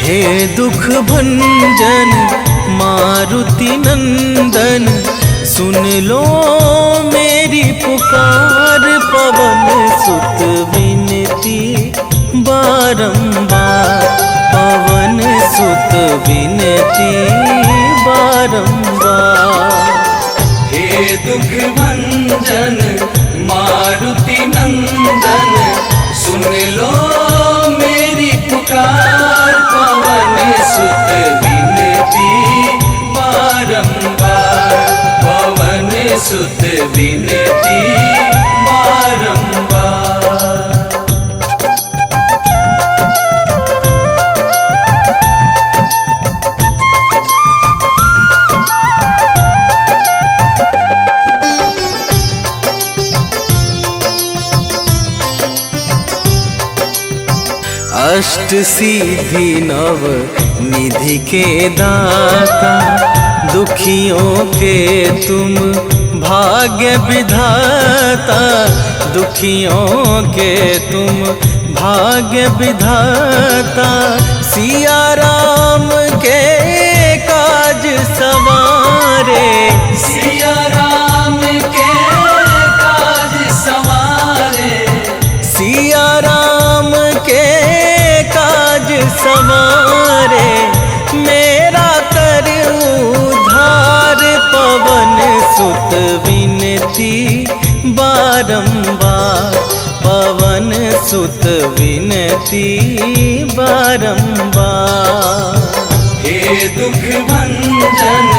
हे दुख भंजन मारुति नंदन, सुन लो मेरी पुकार। पवन सुत विनती बारंबार, पवन सुत विनती बारंबार। हे दुख भंजन मारुति नंदन, सुन लो मेरी पुकार। पवन सुत विनती बारंबार, पवन सुत विनती बारंबार। अष्ट सिद्धि नव निधि के दाता, दुखियों के तुम भाग्य विधाता। दुखियों के तुम भाग्य विधाता, सिया राम के काज सवारे। सिया राम के काज सवारे, सिया राम के काज सवारे। मेरा कर उद्धार, पवन सुत विनती बारंबार, पवन सुत विनती बारंबार। हे दुख भंजन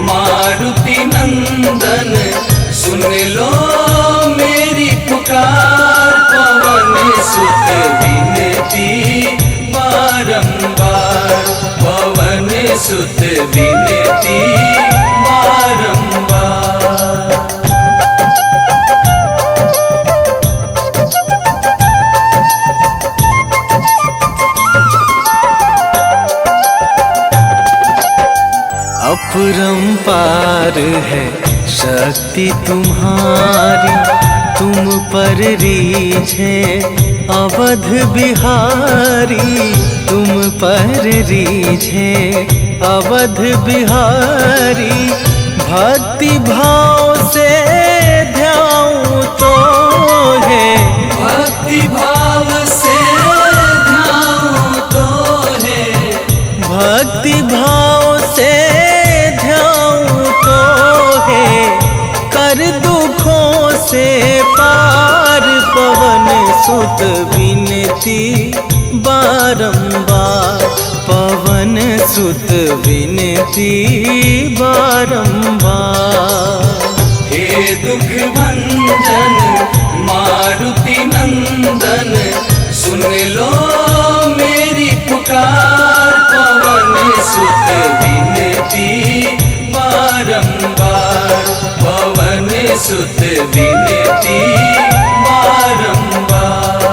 मारुति नंदन, सुन लो मेरी पुकार। पवन सुत विनती बारंबार, पवन सुत विनती बारंबार। अपरंपार है शक्ति तुम्हारी, तुम पर रीझे अवध बिहारी। तुम पर रीझे अवध बिहारी, भक्ति भाव से ध्याऊं तो है। भक्ति भाव से ध्याऊं तो है, भक्ति भाव से ध्याऊं तो है। कर दुखों से पार, पवन सुत विनती बारंबार, पवन सुत विनती बारंबार। हे दुख भंजन मारुति नंदन, सुन लो मेरी पुकार। पवन सुत विनती बारंबार, पवन सुत विनती बारंबार।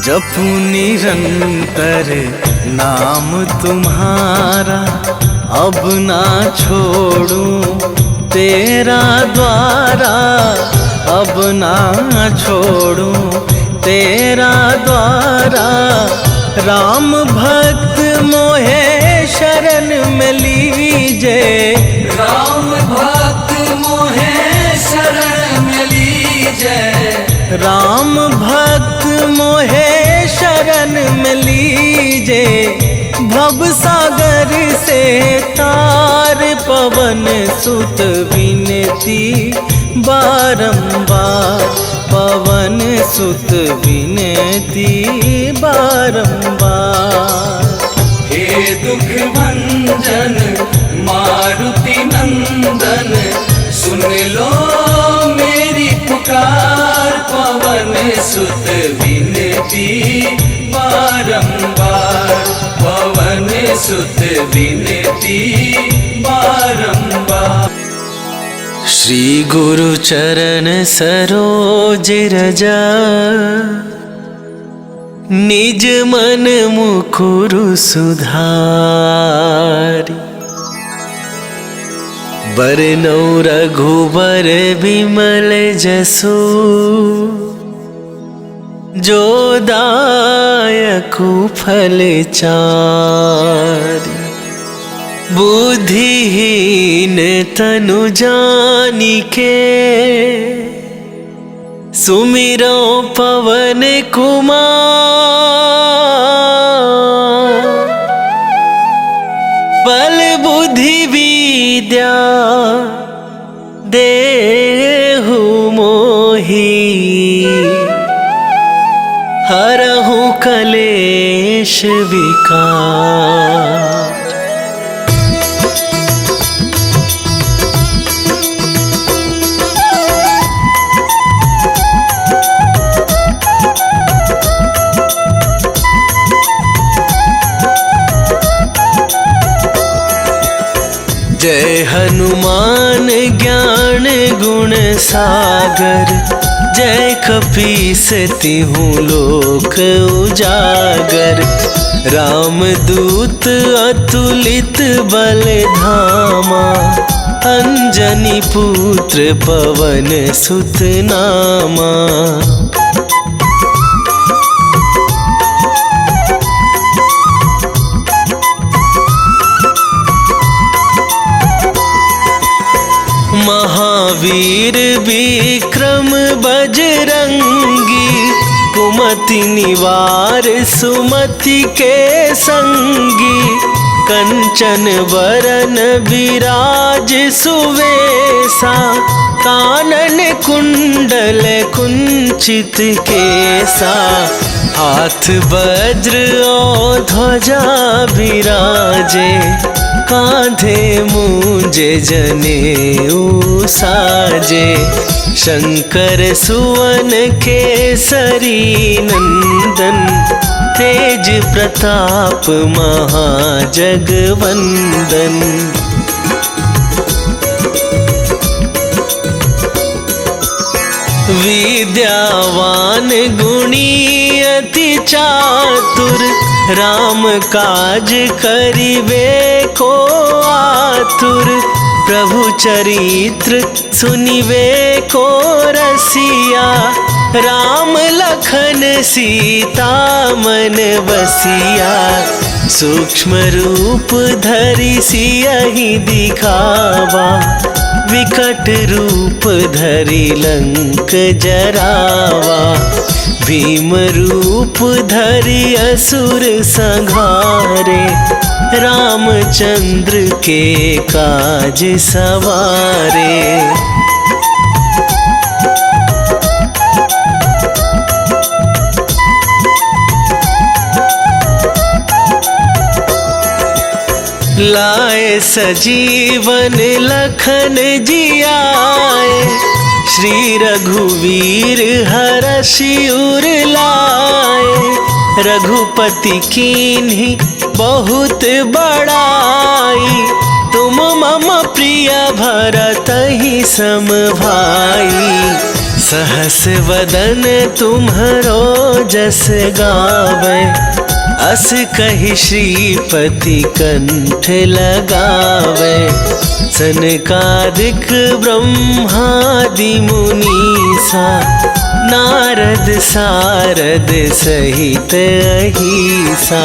जपू निरंतर नाम तुम्हारा, अब ना छोड़ूं तेरा द्वारा। अब ना छोड़ूं तेरा द्वारा। राम भक्त मोहे शरण में लीजे, राम भक्त मोहे शरण में लीजे। राम भक्त मोहे शरण में लीजे। भव सागर से तार, पवन सुत विनती बारंबार, पवन सुत विनती बारंबार। हे दुख भंजन मारुति नंदन, सुन लो मेरी पुकार। पवन सुत विनती बारंबार, पवन सुत विनती बारंबार। श्री गुरु चरण सरोज रजा, निज मन मुकुरु सुधारि। बरनौ रघुबर बिमल जसु, जो दायकु फल चारि। बुद्धिहीन तनु जानिके, सुमिरो पवन कुमार। बल बुद्धि विद्या देहु मोहि, हरहु कलेश विकार। जय हनुमान ज्ञान गुण सागर, जय कपीस तिहुँ लोक उजागर। रामदूत अतुलित बल धामा, अंजनी पुत्र पवन सुत नामा। महावीर विक्रम बजरंगी, कुमति निवार सुमति के संगी। कंचन बरन विराज सुवेशा, कानन कुंडल कुंचित केसा। हाथ वज्र और ध्वजा विराजे, कांधे मूंज जनेऊ साजे। शंकर सुवन केसरी नंदन, तेज प्रताप महाजगवंदन। विद्यावान गुणी अति चातुर, राम काज करिबे को आतुर। प्रभु चरित्र सुनिबे को रसिया, राम लखन सीता मन बसिया। सूक्ष्म रूप धरि सियहि दिखावा, विकट रूप धरि लंक जरावा। भीम रूप धरि असुर संहारे, रामचंद्र के काज सवारे। लाए सजीवन लखन जियाए, श्री रघुवीर हरषि उर लाए। रघुपति कीन्ही बहुत बड़ाई, तुम मम प्रिय भरतहि सम भाई। सहस वदन तुम्हरो जस गावे, अस कहि श्रीपति कंठ लगावे। सनकादिक ब्रह्मादि मुनीसा, नारद सारद सहित अहिसा।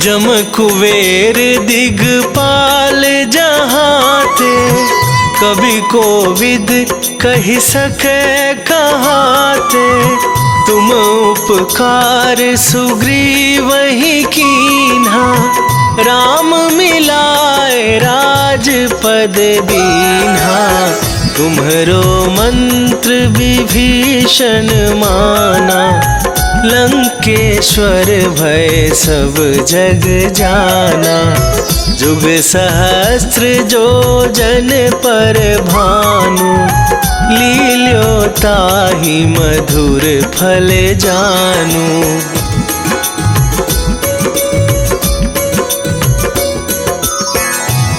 जम कुबेर दिगपाल जहाते, कभी कोविद कहि सके कहाते। तुम उपकार सुग्रीवहि कीन्हा, राम मिलाए राजपद दीन्हा। तुम्हरो मंत्र विभीषण माना, लंकेश्वर भय सब जग जाना। जुग सहस्त्र जो जन पर भानु, लील्यो ताहि मधुर फल जानु।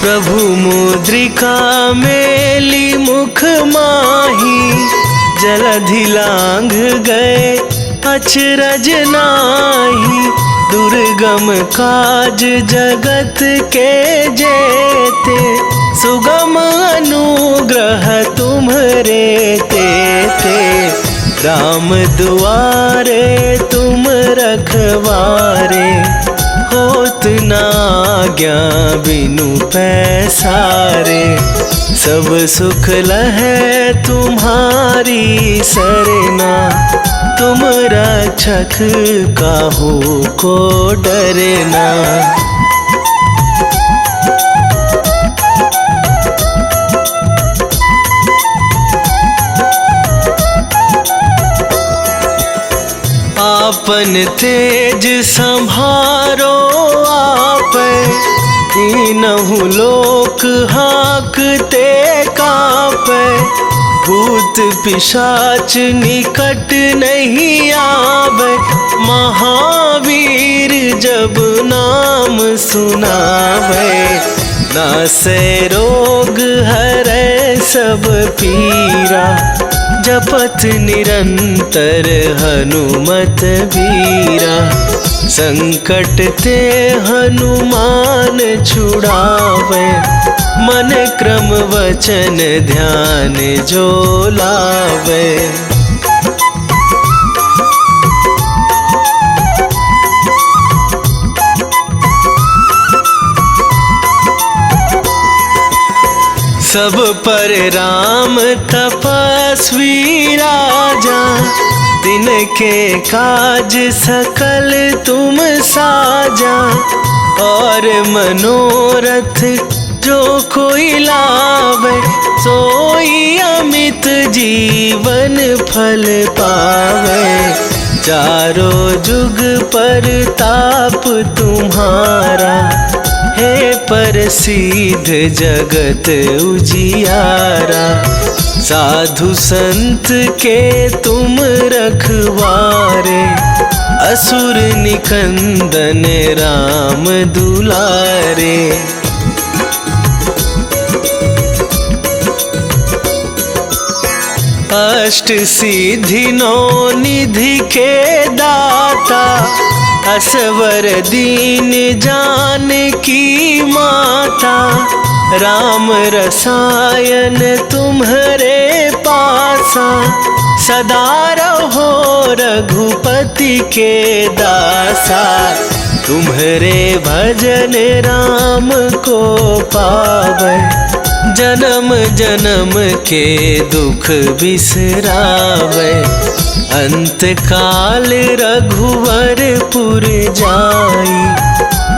प्रभु मुद्रिका मेली मुख माही, जलधि लांघ गए अचरज नाही। दुर्गम काज जगत के जेते, सुगम अनुग्रह तुम्हरे तेते। राम दुआरे तुम रखवारे, होत न आज्ञा बिनु पैसारे। सब सुख लहै तुम्हारी सरना, तुम रक्षक काहू को डरना। आपन तेज संभारो आप, तीनहु लोक हाँकते कापै। भूत पिशाच निकट नहीं आवे, महावीर जब नाम सुनावे। नासै रोग हरै सब पीरा, जपत निरंतर हनुमत बीरा। संकट ते हनुमान छुड़ावे, मन क्रम वचन ध्यान जो लावे। सब पर राम तपस्वी राजा, तिनके काज सकल तुम साजा। और मनोरथ जो कोई लावे, सोई अमित जीवन फल पावे। चारों जुग पर ताप तुम्हारा, हे प्रसिद्ध जगत उजियारा। साधु संत के तुम रखवारे, असुर निकंदन राम दुलारे। अष्ट सिद्धि नौ निधि के दाता, असवर दीन जानकी माता। राम रसायन तुम्हरे पासा, सदा रहो रघुपति के दासा। तुम्हरे भजन राम को पावै, जन्म जन्म के दुख बिसरावे। अंत काल रघुवरपुर जाई,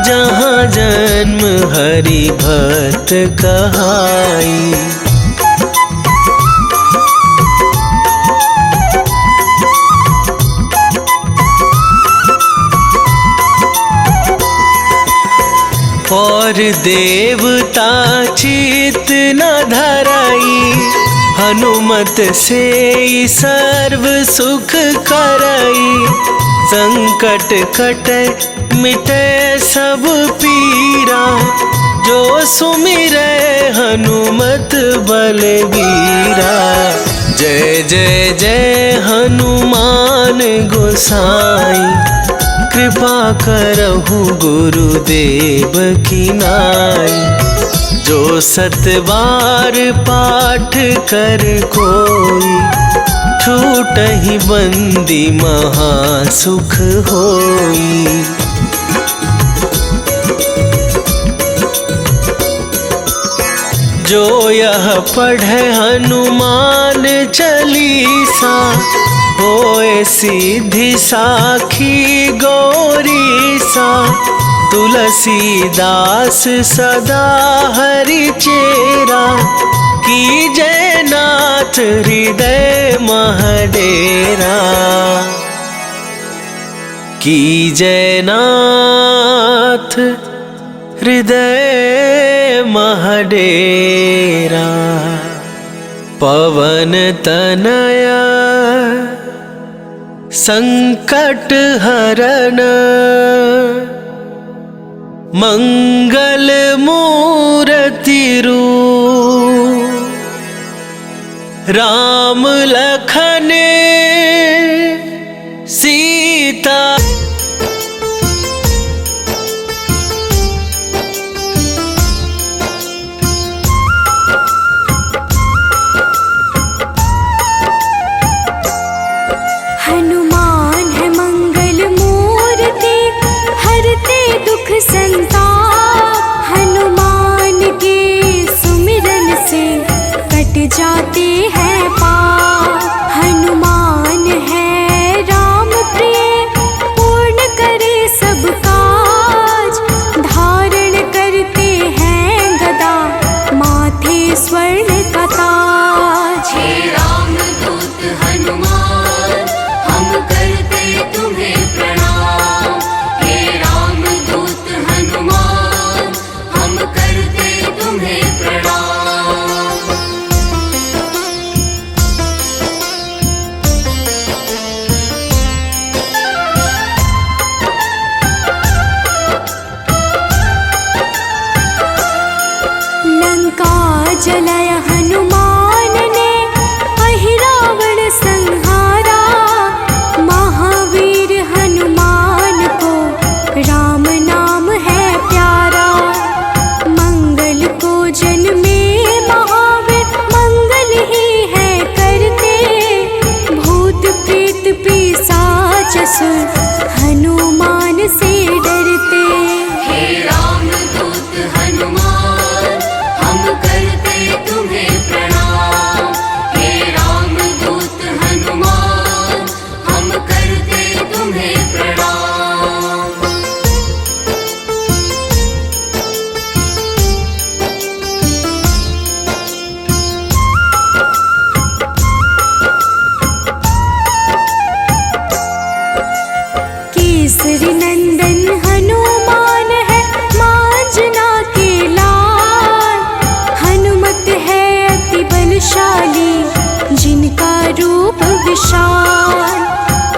जहाँ जन्म हरि भक्त कहाई। और देवता चित न धराई, हनुमत से सर्व सुख करई। संकट कटे मिटे सब पीरा, जो सुमिरै हनुमत बलबीरा। जय जय जय हनुमान गोसाई, कृपा करहु गुरुदेव की नाई। जो सत बार पाठ कर कोई, छूटहि बंदी महासुख होई। जो यह पढ़े हनुमान चालीसा, होए सिद्धि साखी गौरीसा। तुलसीदास सदा हरि चेरा, की जय नाथ हृदय महडेरा। की जयनाथ हृदय महडेरा। पवन तनया संकट हरन मंगल मूर्ति रूप। राम लखन सीता हनुमान है मंगल मूर्ति हरते दुख संताप। हनुमान के सुमिरन से कट जाते हैं पाप। हनुमान है राम प्रिय पूर्ण करे सब काज। धारण करते हैं गदा माथे स्वर्ण का ताज। हे रामदूत हनुमान हम करते तुम्हें प्रणाम। हे रामदूत हनुमान हम करते तुम्हें प्रणाम। लंका जलाय हनुमान ने अहिरावण संहारा। महावीर हनुमान को राम नाम है प्यारा। मंगल को जन्मे महावीर मंगल ही है करते। भूत प्रेत पिशाच असुर हनुमान से डरते। हे रामदूत हनुमान हम करते तुम्हें प्रणाम। हे रामदूत हनुमान हम करते तुम्हें प्रणाम। केसरी नंदन हनुमान है मांजना के लाल। हनुमत है अति बलशाली जिनका रूप विशाल।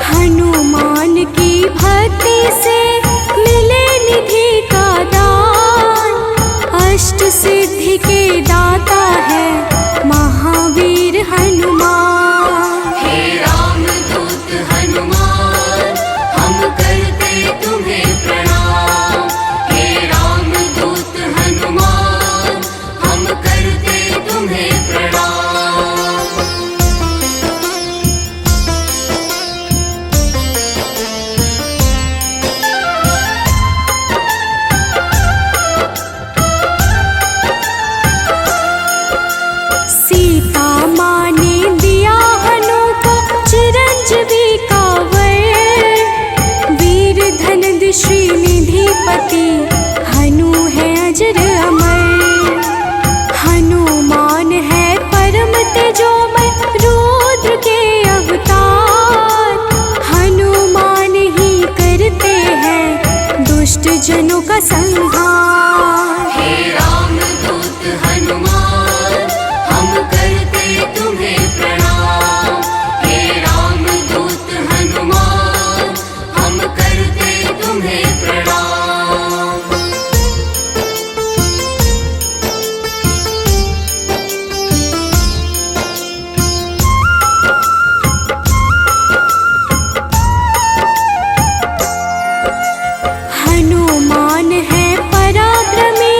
हनुमान की भक्ति से मिले निधि का दान। अष्ट सिद्धि के दाता है महावीर हनुमान। हे रामदूत हनुमान हम करते तुम्हें प्रणाम। हे रामदूत हनुमान हम करते तुम्हें प्रणाम। सीता माँ ने दिया हनु को चिरंजीवी का वर। वीर धनद श्रीनिधिपति हनु है अजर अमर। हनुमान है परम तेजोमय रुद्र के अवतार। हनुमान ही करते हैं दुष्ट जनों का संहार। हे रामदूत हनुमान हम करते तुम्हें प्रणाम। हे रामदूत हनुमान हम करते तुम्हें प्रणाम। हनुमान है पराक्रमी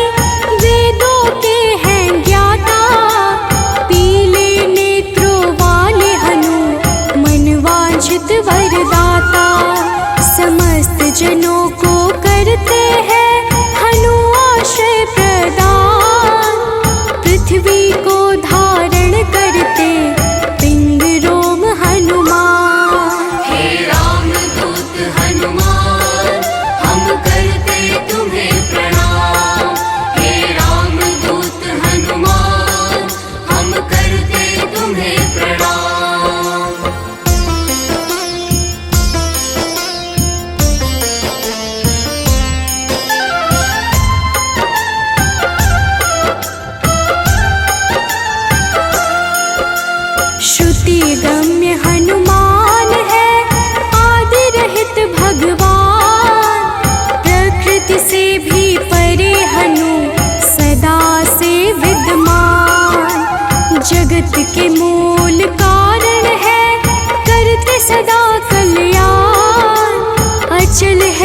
वेदों के हैं ज्ञाता। पीले नेत्रों वाले हनु मनवांछित वरदाता। समस्त जनों को करते हैं हनु आश्रय प्रदान। पृथ्वी को धारण करते पिंड रोम हनुमान। हे रामदूत हनुमान हम करते तुम्हें प्रणाम। हे रामदूत हनुमान हम करते तुम्हें प्रणाम।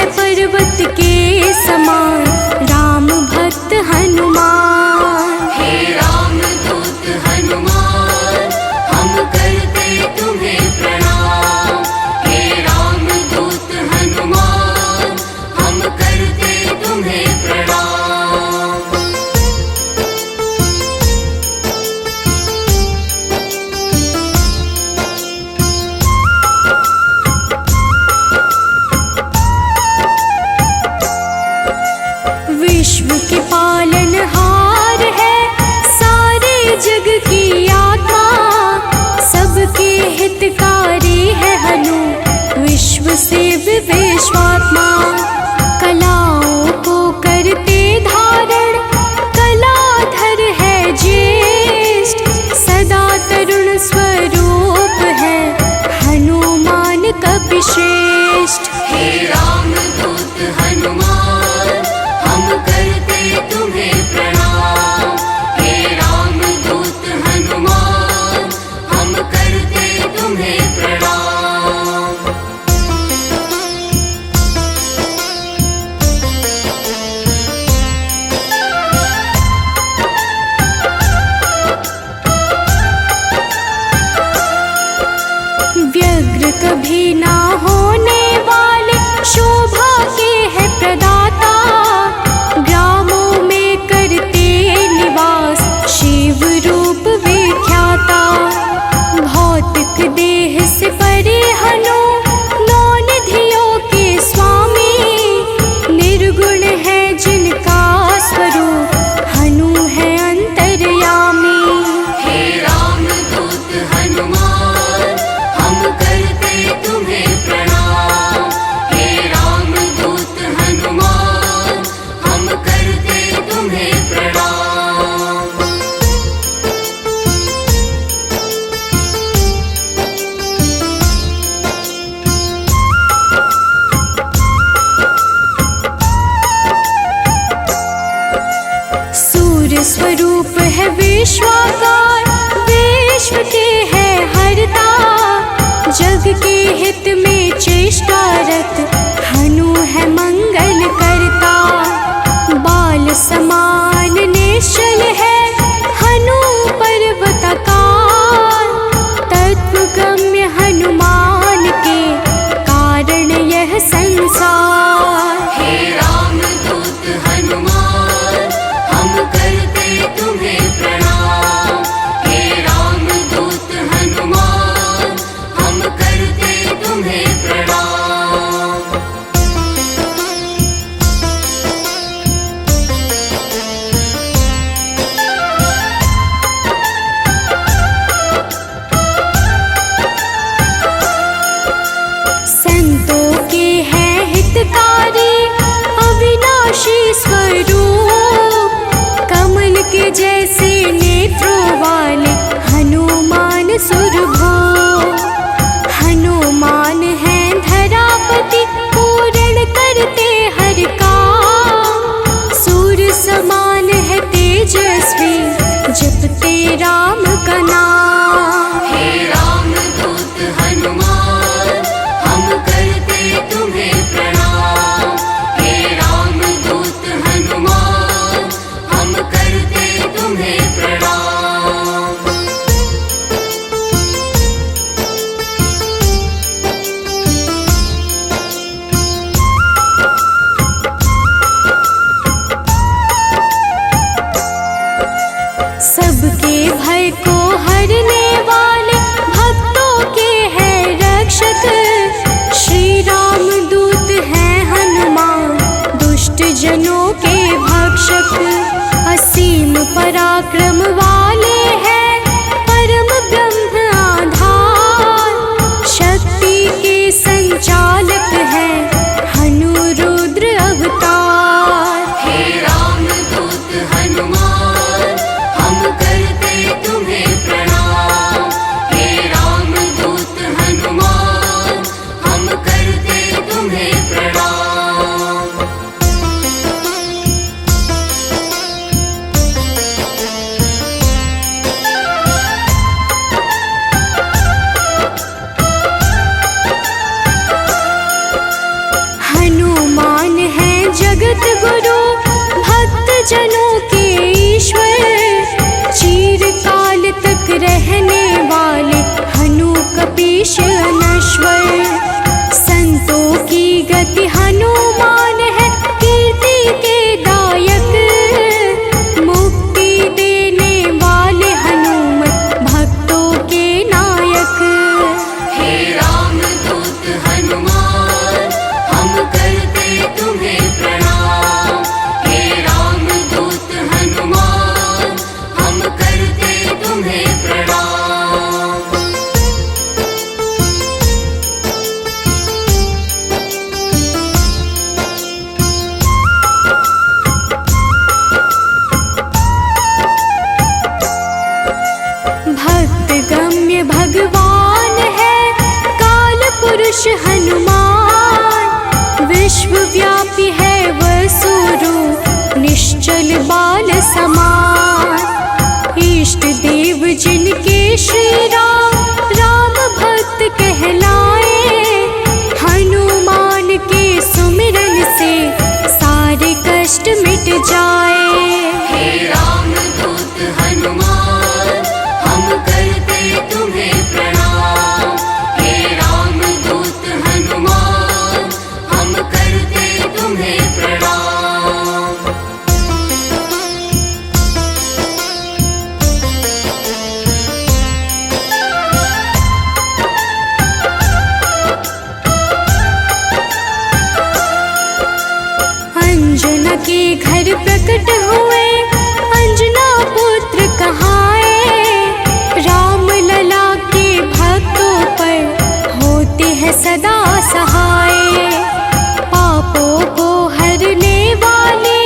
है पर्वत के समान राम भक्त हनुमान। हे राम दूत हनुमान हम करते तुम्हें प्रणाम। हे राम दूत हनुमान हम करते तुम्हें प्रणाम। विश्व के पालनहार है सारे जग की आत्मा, सबके हितकारी है हनु विश्व से विश्वात्मा। कलाओं को करते धारण कलाधर है ज्येष्ठ, सदा तरुण स्वरूप है हनुमान कपिश्रेष्ठ। हे राम दूत हनुमान हम करते तुम्हें प्रणाम। हे राम दूत हनुमान हम करते तुम्हें प्रणाम। व्यग्र कभी ना होने वाले शोभा के है प्रदाता, ग्रामों में करते निवास शिव रूप विख्याता। भौतिक देह से परे हनु नौ निधियों के स्वामी, निर्गुण है जिनका स्वरूप हनु है अंतर्यामी। हे राम दूत हनुमान हम करते तुम्हें प्रणाम। हे राम दूत हनुमान हम करते तुम्हें प्रणाम। सूर्य स्वरूप है विश्वाकार, विश्व के है हरता, जग के हित में चेष्टारत हनु है मंगल करता। बाल समान निश्चल है हनु पर्वताकार, तत्वगम्य हनुमान के कारण यह संसार। हे राम दूत हनुमान हम करते तुम्हें प्रणाम। हे राम दूत हनुमान हम करते तुम्हें प्रणाम। शीश अनश्वर। संतों की गति हनुमान है, कीर्ति के दायक। मुक्ति देने वाले हनुमत भक्तों के नायक। हे रामदूत हनुमान, हम करते तुम्हें प्रणाम। हे रामदूत हनुमान, हम करते तुम्हें प्रणाम। भक्त गम्य भगवान है काल पुरुष हनुमान। विश्वव्यापी है वसुरूप, निश्चल बाल समान। इष्ट देव जिनके श्री राम, राम भक्त कहलाए। हनुमान के सुमिरन से सारे कष्ट मिट जाए। हे रामदूत हनुमान, हम करते तुम्हें प्रणाम। हे रामदूत हनुमान, हम करते तुम्हें प्रणाम। अंजना के घर प्रकट हुए, अंजना पुत्र कहाए। राम लला के भक्तों पर होते हैं सदा सहाय। पापों को हरने वाले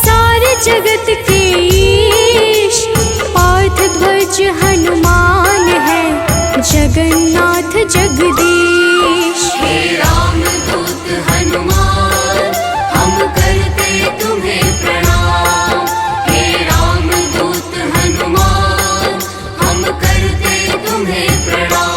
सारे जगत के ईश। पार्थ ध्वज हनुमान है, जगन्नाथ जगदीश। हे रामदूत हनुमान, हम करते तुम्हें प्रणाम। हे रामदूत हनुमान, हम करते तुम्हें प्रणाम।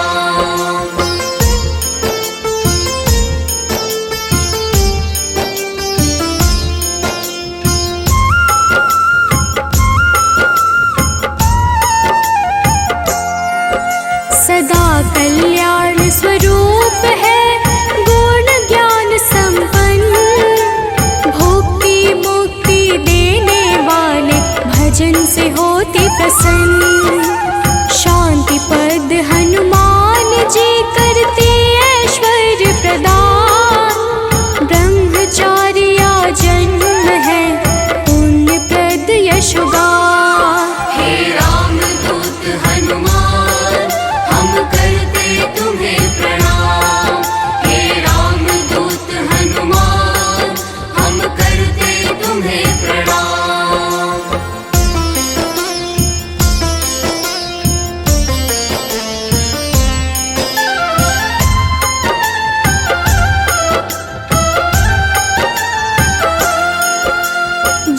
सदा कल्याण स्वरूप है, गुण ज्ञान संपन्न। भक्ति मुक्ति देने वाले भजन से होते प्रसन्न। शांति पद हनुमान जी करते ऐश्वर्य प्रदान। ब्रह्मचार्या जन्म है, पुण्य प्रद यशोगान। हे रामदूत हनुमान, हम करते तुम्हें प्रणाम। हे रामदूत हनुमान, हम करते तुम्हें प्रणाम।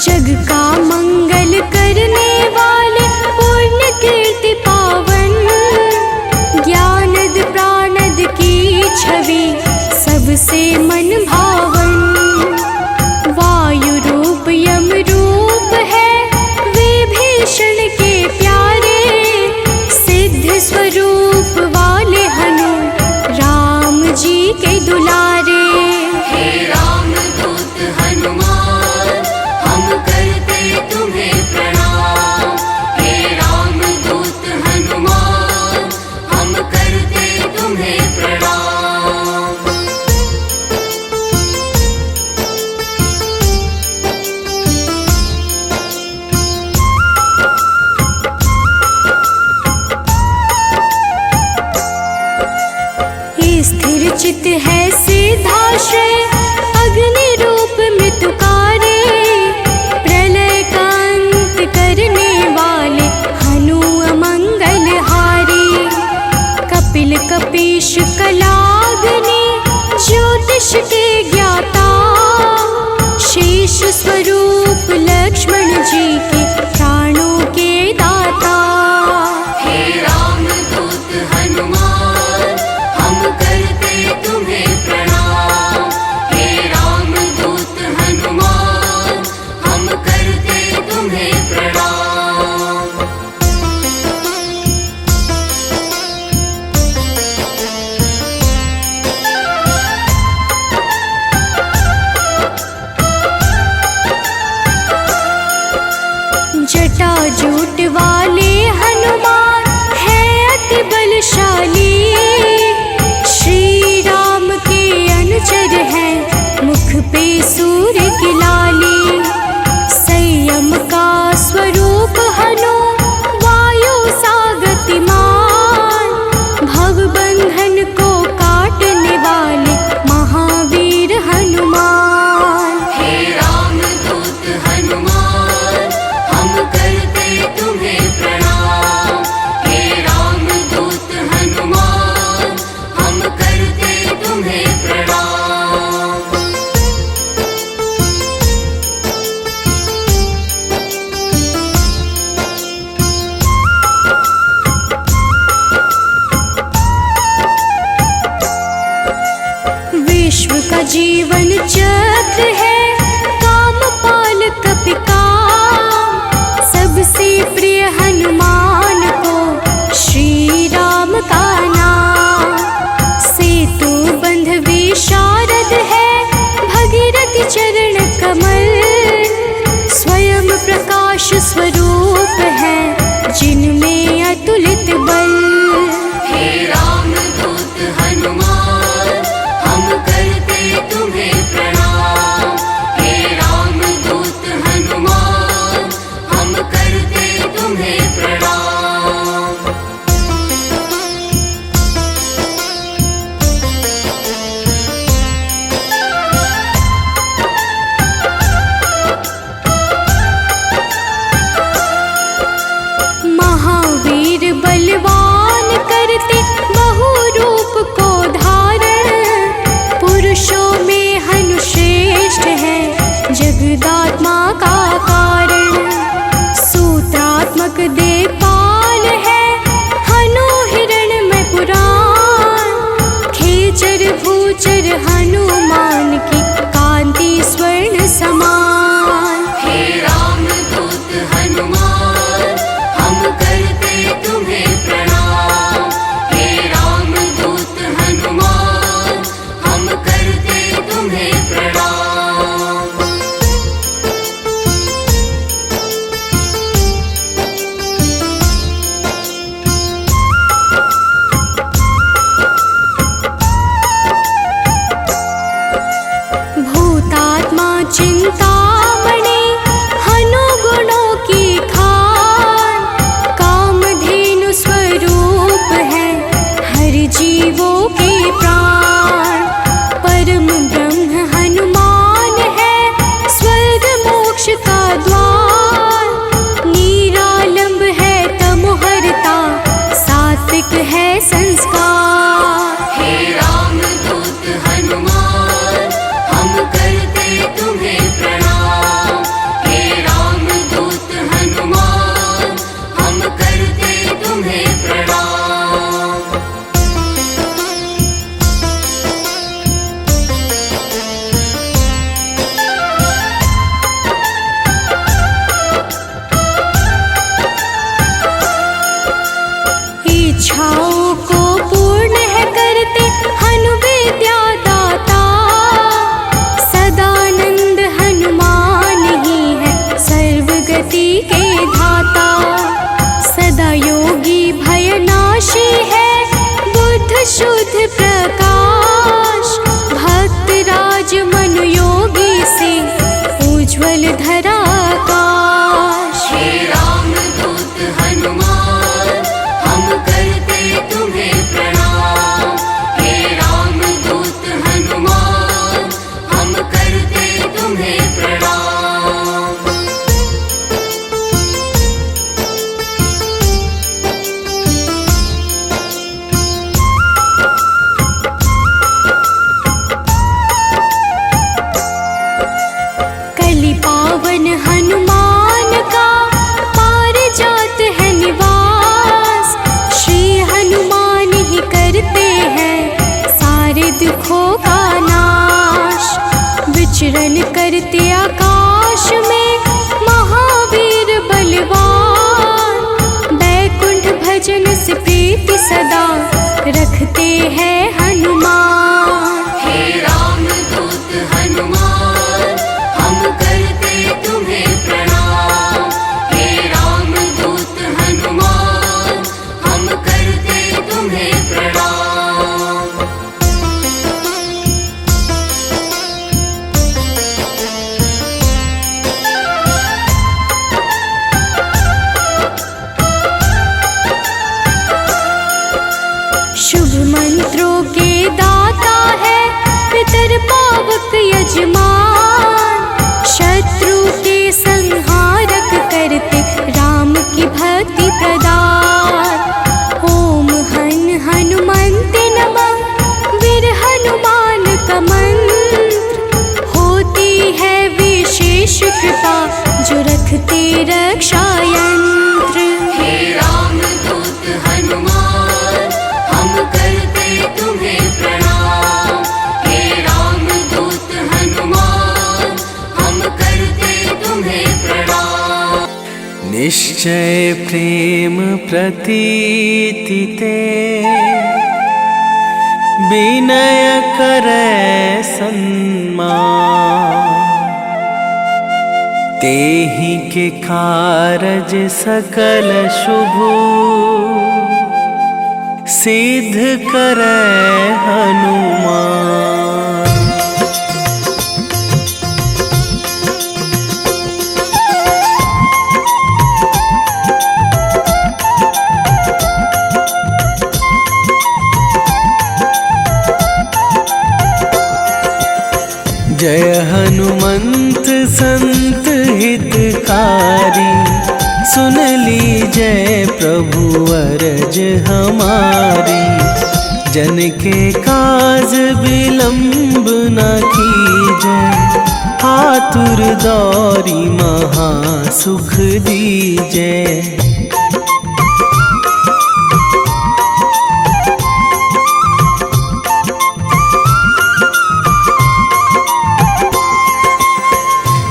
जग का मंगल करने वाले, पुण्य कीर्ति पावन। ज्ञानद प्राणद की छवि सबसे मन भावन। वायु रूप यम रूप है, विभीषण के प्यारे। सिद्ध स्वरूप वाले हनु, राम जी के दुलारे। हे रामदूत हनुमान, हम करते पे सूर्य की लाली, संयम का स्वरूप हनु वायु सा गतिमान, भव बंधन को काटने वाले महावीर हनुमान। हे रामदूत हनुमान, हम करते तुम्हें प्रणाम। हे रामदूत हनुमान, हम करते तुम्हें प्रणाम। विश्व का जीवन चक्र है कामपाल कपिकाम, सबसे प्रिय हनुमान को श्री राम का नाम। सेतु बंध विशारद है भगीरथ चरण कमल, स्वयं प्रकाश स्वरूप है जिनमें अतुलित बल। हे रामदूत हनुमान, हम करते तुम्हें प्रणाम। हे रामदूत हनुमान, हम करते तुम्हें प्रणाम। महावीर बलवान करते बहु रूप को धारण, पुरुषों में हनु श्रेष्ठ है जगदात्मा का कारण। सूत्रात्मक देवपाल है हनु हिरण्मय पुराण, खेचर भूचर हनुमान की कांति स्वर्ण समान। हे रामदूत हनुमान, हम करते तुम्हें प्रणाम। हे रामदूत हनुमान, हम करते तुम्हें प्रणाम। भूतात्मा चिंतामणि हनु गुणों की खान, कामधेनु स्वरूप है हर जीवों के प्राण। परम ब्रह्म हनुमान है स्वर्ग मोक्ष का द्वार, निरालंब है तमोहरता सात्विक है संस्कार। हे रामदूत हनुमान, हम करते तुम्हें प्रणाम। हे रामदूत हनुमान, हम करते तुम्हें प्रणाम। इच्छाओं को पूर्ण है करते हनु विद्या दाता, सदानंद हनुमान ही है सर्वगति के धाता। सदा योगी भयनाशी है बुद्ध शुद्ध प्रकाश, भक्त राज मनु योगी से उज्ज्वल धरा आकाश। हे रामदूत हनुमान, हम करते तुम्हें प्रणाम। हे रामदूत हनुमान, हम करते तुम्हें प्रणाम। कलि पावन हनुमान का पारिजात है निवास, श्री हनुमान ही करते हैं सारे दुखों का नाश। विचरण करते आकाश में महावीर बलवान, बैकुंठ भजन से प्रीति सदा रखते हैं हनुमान। हे रामदूत हनुमान, हम करते तुम्हें प्रणाम। हे रामदूत हनुमान, हम करते तुम्हें प्रणाम। कृपा जो रखते रक्षा यंत्र। हे रामदूत हनुमान हम करते तुम्हें प्रणाम। हे रामदूत हनुमान हम करते तुम्हें प्रणाम। निश्चय प्रेम प्रतीति ते विनय करे सन्मान। तेहि के कारज सकल शुभ सिद्ध करे हनुमान। जय हनुमंत संत हितकारी, सुन लीजय प्रभु अरज हमारी। जन के काज विलंब न कीजय, आतुर दौरी महा सुख दीजय।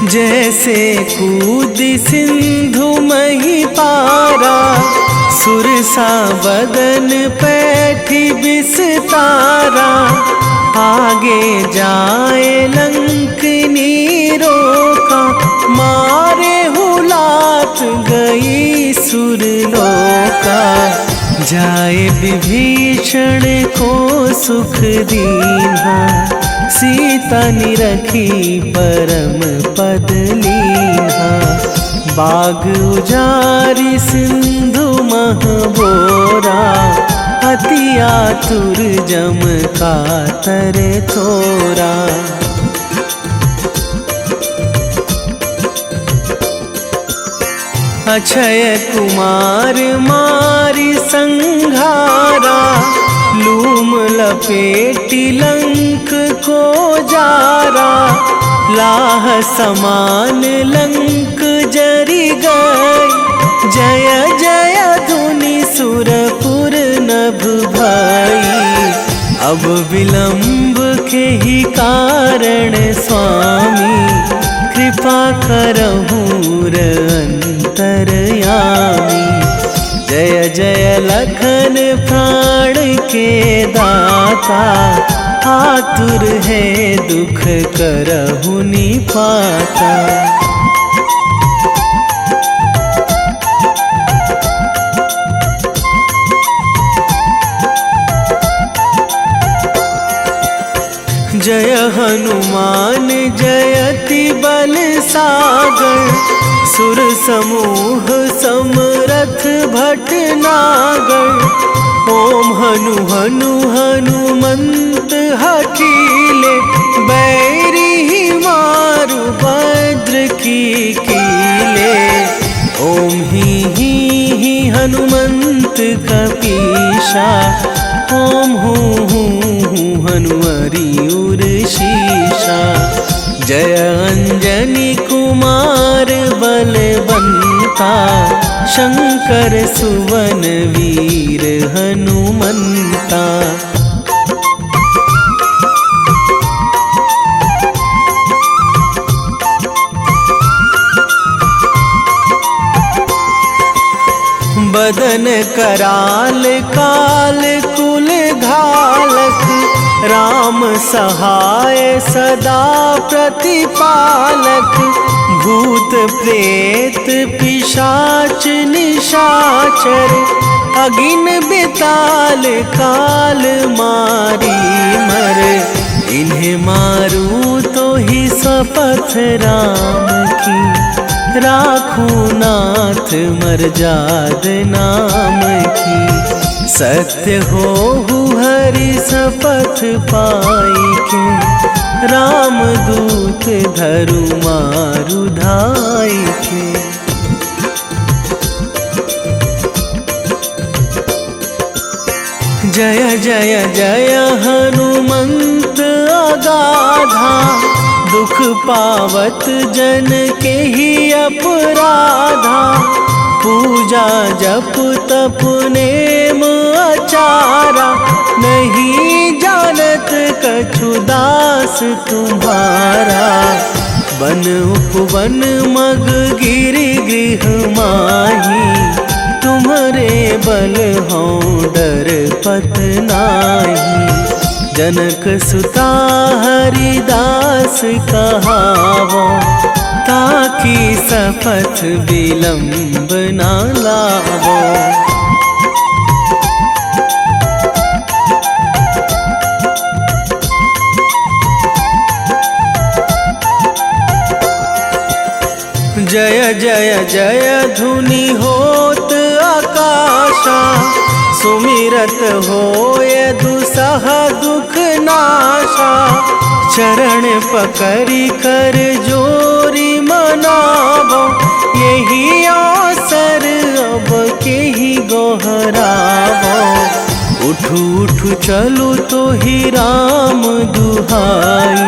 जैसे कूद सिंधु मही पारा, सुरसा बदन पैठी बिस्तारा। आगे जाए लंकनी रोका, मारे हुलात गई सुरलोका। जाए विभीषण को सुख दीन्हा, सीता निरखी परम पद लीन्हा। बाग उजारी सिंधु महबोरा, अति आतुर जम कातर थोरा। अक्षय कुमार मारी संघारा, लूम लपेटी लंक को जारा। लाह समान लंक जरी गई, जय जय धुनि सुरपुर नभ भई। अब विलंब के ही कारण स्वामी, कृपा करहु अंतरयामी। जय जय लखन प्राण के दाता, आतुर है दुख करहु निपाता। जय हनुमान जयति बल सागर, सुर समूह समरथ भटनागर। ओम हनु हनु हनुमंत हठीले, बैरी मारु भद्र की कीले। ओम ही हनुमंत कपीशा, ओम हूँ हनुमरी उर शीशा। जय अंजनी कुमार बलवंता, शंकर सुवन वीर हनुमंता। बदन कराल काल कुल घालक, राम सहाय सदा प्रतिपालक। भूत प्रेत पिशाच निशाचर, अगिन बिताल काल मारी मर। इन्हें मारू तो ही शपथ राम की, राखूं नाथ मर्याद नाम की। सत्य हो हरि शपथ पाई के, रामदूत धरु मारु धाई के। जय जय जय हनुमंत अगाधा, दुख पावत जन के ही अपराधा, पूजा जप तप नेम आचारा, नहीं जानत कछु दास तुम्हारा। वन उपवन मग गिरि गृह माही, तुम्हारे बल हों डर पत नाही। जनक सुता हरिदास कहावो, ताकि सपथ विलंब ना लावो। जय जय जय धुनि होत आकाशा, सुमिरत होय दुसह दुख नाशा। चरण पकड़ी कर जोरी मनावो, यही अवसर अब के ही गोहरावो। उठू उठू चलू तो ही राम दुहाई,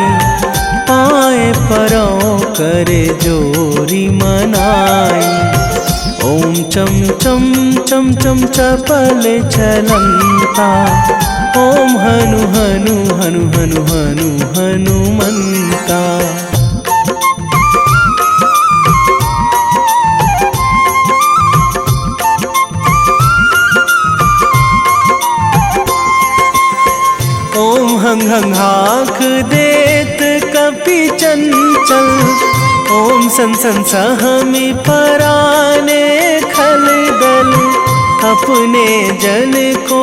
पाए परो करे जोरी मनाई। ओम चम चम चम चम चपल चलंता, ओम हनु हनु हनु हनु हनु हनुमंता। ओम हंग हंग हाक देत कपि चंचल, ओम सन सन सहमी पराने खल दल। अपने जन को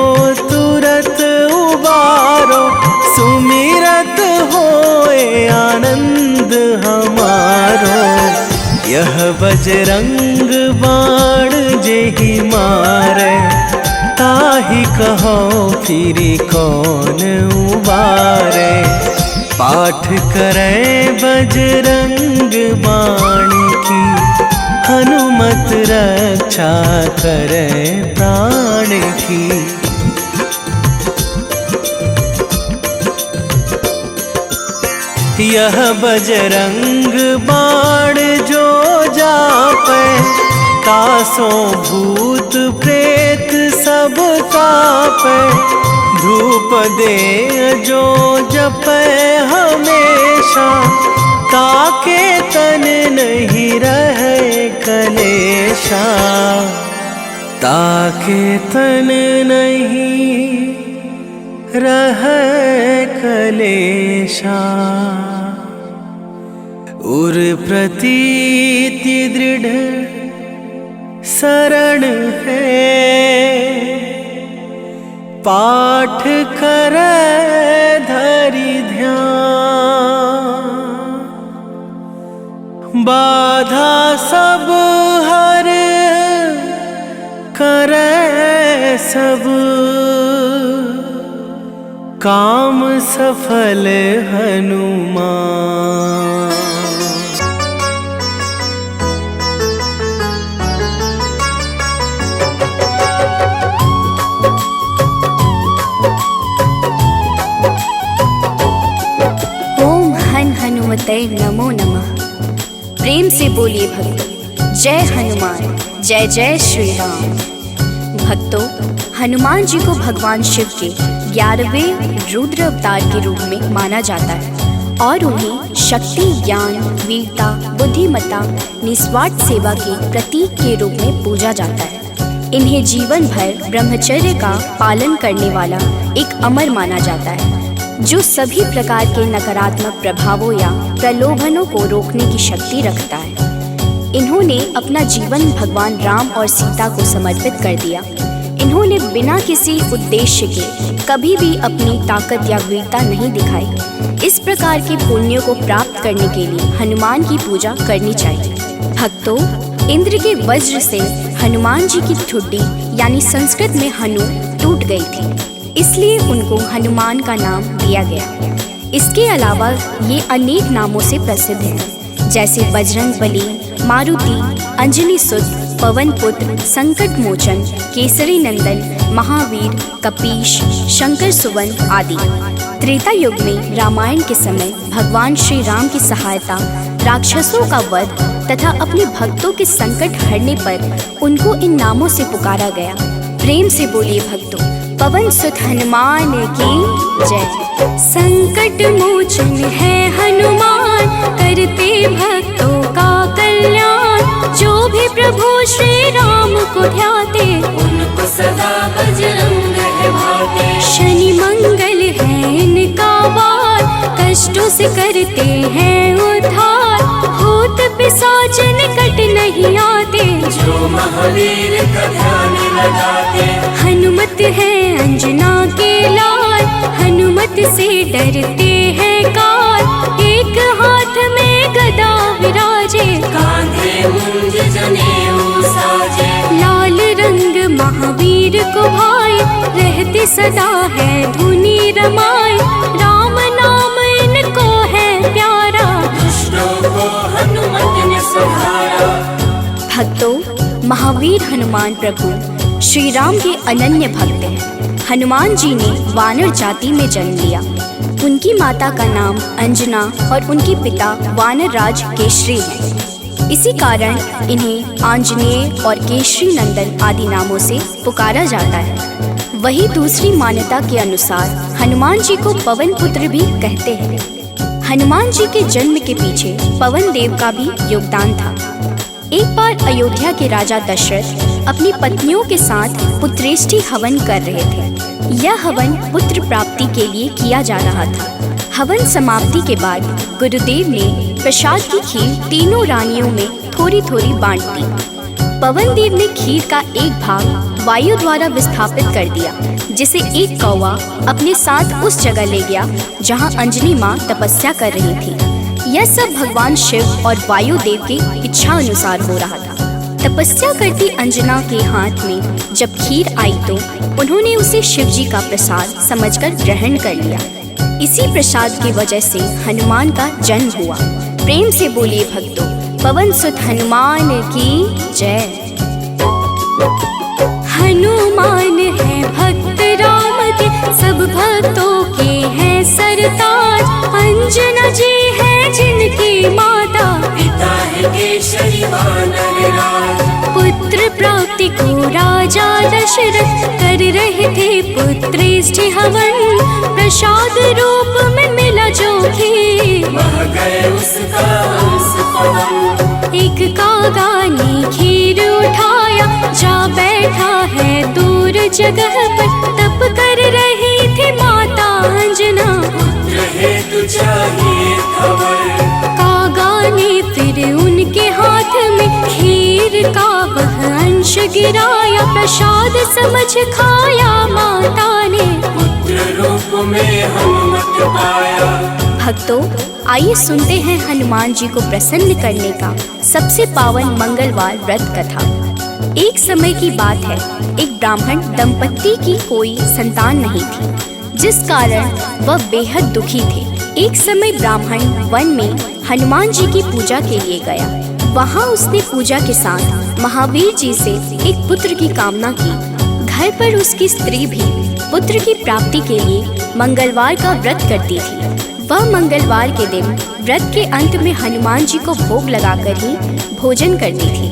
तुरत उबारो, सुमिरत होए आनंद हमारो। यह बजरंग बाण जेहि मारे, ताहि कहो फिरि कौन उबारे। पाठ करें बजरंग बाण की, हनुमत रक्षा करें प्राण की। यह बजरंग बाण जो जापे, तासों भूत प्रेत सब कापे। धूप दे जो जपे हमेशा, ताके तन नहीं रहे कलेशा। ताके तन नहीं रहे कलेशा। उर प्रतीति दृढ़ शरण है, पाठ करे धरि ध्यान। बाधा सब हर करे सब, काम सफल हनुमान। ओम हन हनुमते नमो नमः। प्रेम से बोलिए भक्तों, जय हनुमान, जय जय श्री राम। भक्तों, हनुमान जी को भगवान शिव के 11वें रुद्र अवतार के रूप में माना जाता है और उन्हें शक्ति, ज्ञान, वीरता, बुद्धिमत्ता, निस्वार्थ सेवा के प्रतीक के रूप में पूजा जाता है। इन्हें जीवन भर ब्रह्मचर्य का पालन करने वाला एक अमर माना जाता है, जो सभी प्रकार के नकारात्मक प्रभावों या प्रलोभनों को रोकने की शक्ति रखता है। इन्होंने अपना जीवन भगवान राम और सीता को समर्पित कर दिया। इन्होंने बिना किसी उद्देश्य के कभी भी अपनी ताकत या वीरता नहीं दिखाई। इस प्रकार के पुण्यों को प्राप्त करने के लिए हनुमान की पूजा करनी चाहिए। भक्तों, इंद्र के वज्र से हनुमान जी की ठुड्डी यानी संस्कृत में हनु टूट गई थी, इसलिए उनको हनुमान का नाम दिया गया। इसके अलावा ये अनेक नामों से प्रसिद्ध हैं, जैसे बजरंग बली, मारुति, अंजनी सुत, पवन पुत्र, संकट मोचन, केसरी नंदन, महावीर, कपीश, शंकर सुवन आदि। त्रेता युग में रामायण के समय भगवान श्री राम की सहायता, राक्षसों का वध तथा अपने भक्तों के संकट हरने पर उनको इन नामों से पुकारा गया। प्रेम से बोलिए भक्तों, पवन सुत हनुमान की जय। संकट मोचन है हनुमान, करते भक्तों का कल्याण। जो भी प्रभु श्री राम को ध्याते, उनको सदा बजरंग है भाते। शनि मंगल है इनका वार, कष्टों से करते हैं उद्धार। भूत पिशाच निकट नहीं आते, जो महावीर का ध्यान लगाते। हनुमत है अंजना के लाल, हनुमत से डरते हैं काल। एक हाथ में गदा विराजे, कांधे मुंज जनेऊ साजे। लाल रंग महावीर को भाई, रहते सदा है धुनी रमाए। राम नाम इनको है प्यारा, दुष्टों को हनुमत ने संहारा। भक्तों, महावीर हनुमान प्रभु श्री राम के अनन्य भक्त हैं। हनुमान जी ने वानर जाति में जन्म लिया। उनकी माता का नाम अंजना और उनके पिता वानर राज केशरी हैं। इसी कारण इन्हें आंजनेय और केशरी नंदन आदि नामों से पुकारा जाता है। वही दूसरी मान्यता के अनुसार हनुमान जी को पवन पुत्र भी कहते हैं। हनुमान जी के जन्म के पीछे पवन देव का भी योगदान था। एक बार अयोध्या के राजा दशरथ अपनी पत्नियों के साथ पुत्रेष्टि हवन कर रहे थे। यह हवन पुत्र प्राप्ति के लिए किया जा रहा था। हवन समाप्ति के बाद गुरुदेव ने प्रसाद की खीर तीनों रानियों में थोड़ी थोड़ी बांट दी। पवन देव ने खीर का एक भाग वायु द्वारा विस्थापित कर दिया, जिसे एक कौवा अपने साथ उस जगह ले गया जहाँ अंजनी माँ तपस्या कर रही थी। यह सब भगवान शिव और वायु देव की इच्छा अनुसार हो रहा था। तपस्या करती अंजना के हाथ में जब खीर आई तो उन्होंने उसे शिव जी का प्रसाद समझकर ग्रहण कर लिया। इसी प्रसाद की वजह से हनुमान का जन्म हुआ। प्रेम से बोलिए भक्तों, पवन सुत हनुमान की जय। हनुमान है भक्त राम के, सब भक्तों के हैं सरताज। अंजना जी है जिनकी माता, पिता है केशरी वानर राज। पुत्र प्राप्ति को राजा दशरथ कर रहे थे पुत्रेष्टि हवन। प्रसाद रूप में मिला जो खीर, वह गए उसका अंश पवन। एक कागा ने खीर उठाया, जा बैठा है दूर जगह पर। तप कर रही थी माता अंजना, पुत्र हेतु चाहिए खबर। कागा ने फिर उनके हाथ में खीर का वह अंश गिराया। प्रसाद समझ खाया माता ने, पुत्र रूप में हनुमत पाया। भक्तों, आइए सुनते हैं हनुमान जी को प्रसन्न करने का सबसे पावन मंगलवार व्रत कथा। एक समय की बात है, एक ब्राह्मण दंपत्ति की कोई संतान नहीं थी, जिस कारण वह बेहद दुखी थे। एक समय ब्राह्मण वन में हनुमान जी की पूजा के लिए गया। वहाँ उसने पूजा के साथ महावीर जी से एक पुत्र की कामना की। घर पर उसकी स्त्री भी पुत्र की प्राप्ति के लिए मंगलवार का व्रत करती थी। वह मंगलवार के दिन व्रत के अंत में हनुमान जी को भोग लगाकर ही भोजन करती थी।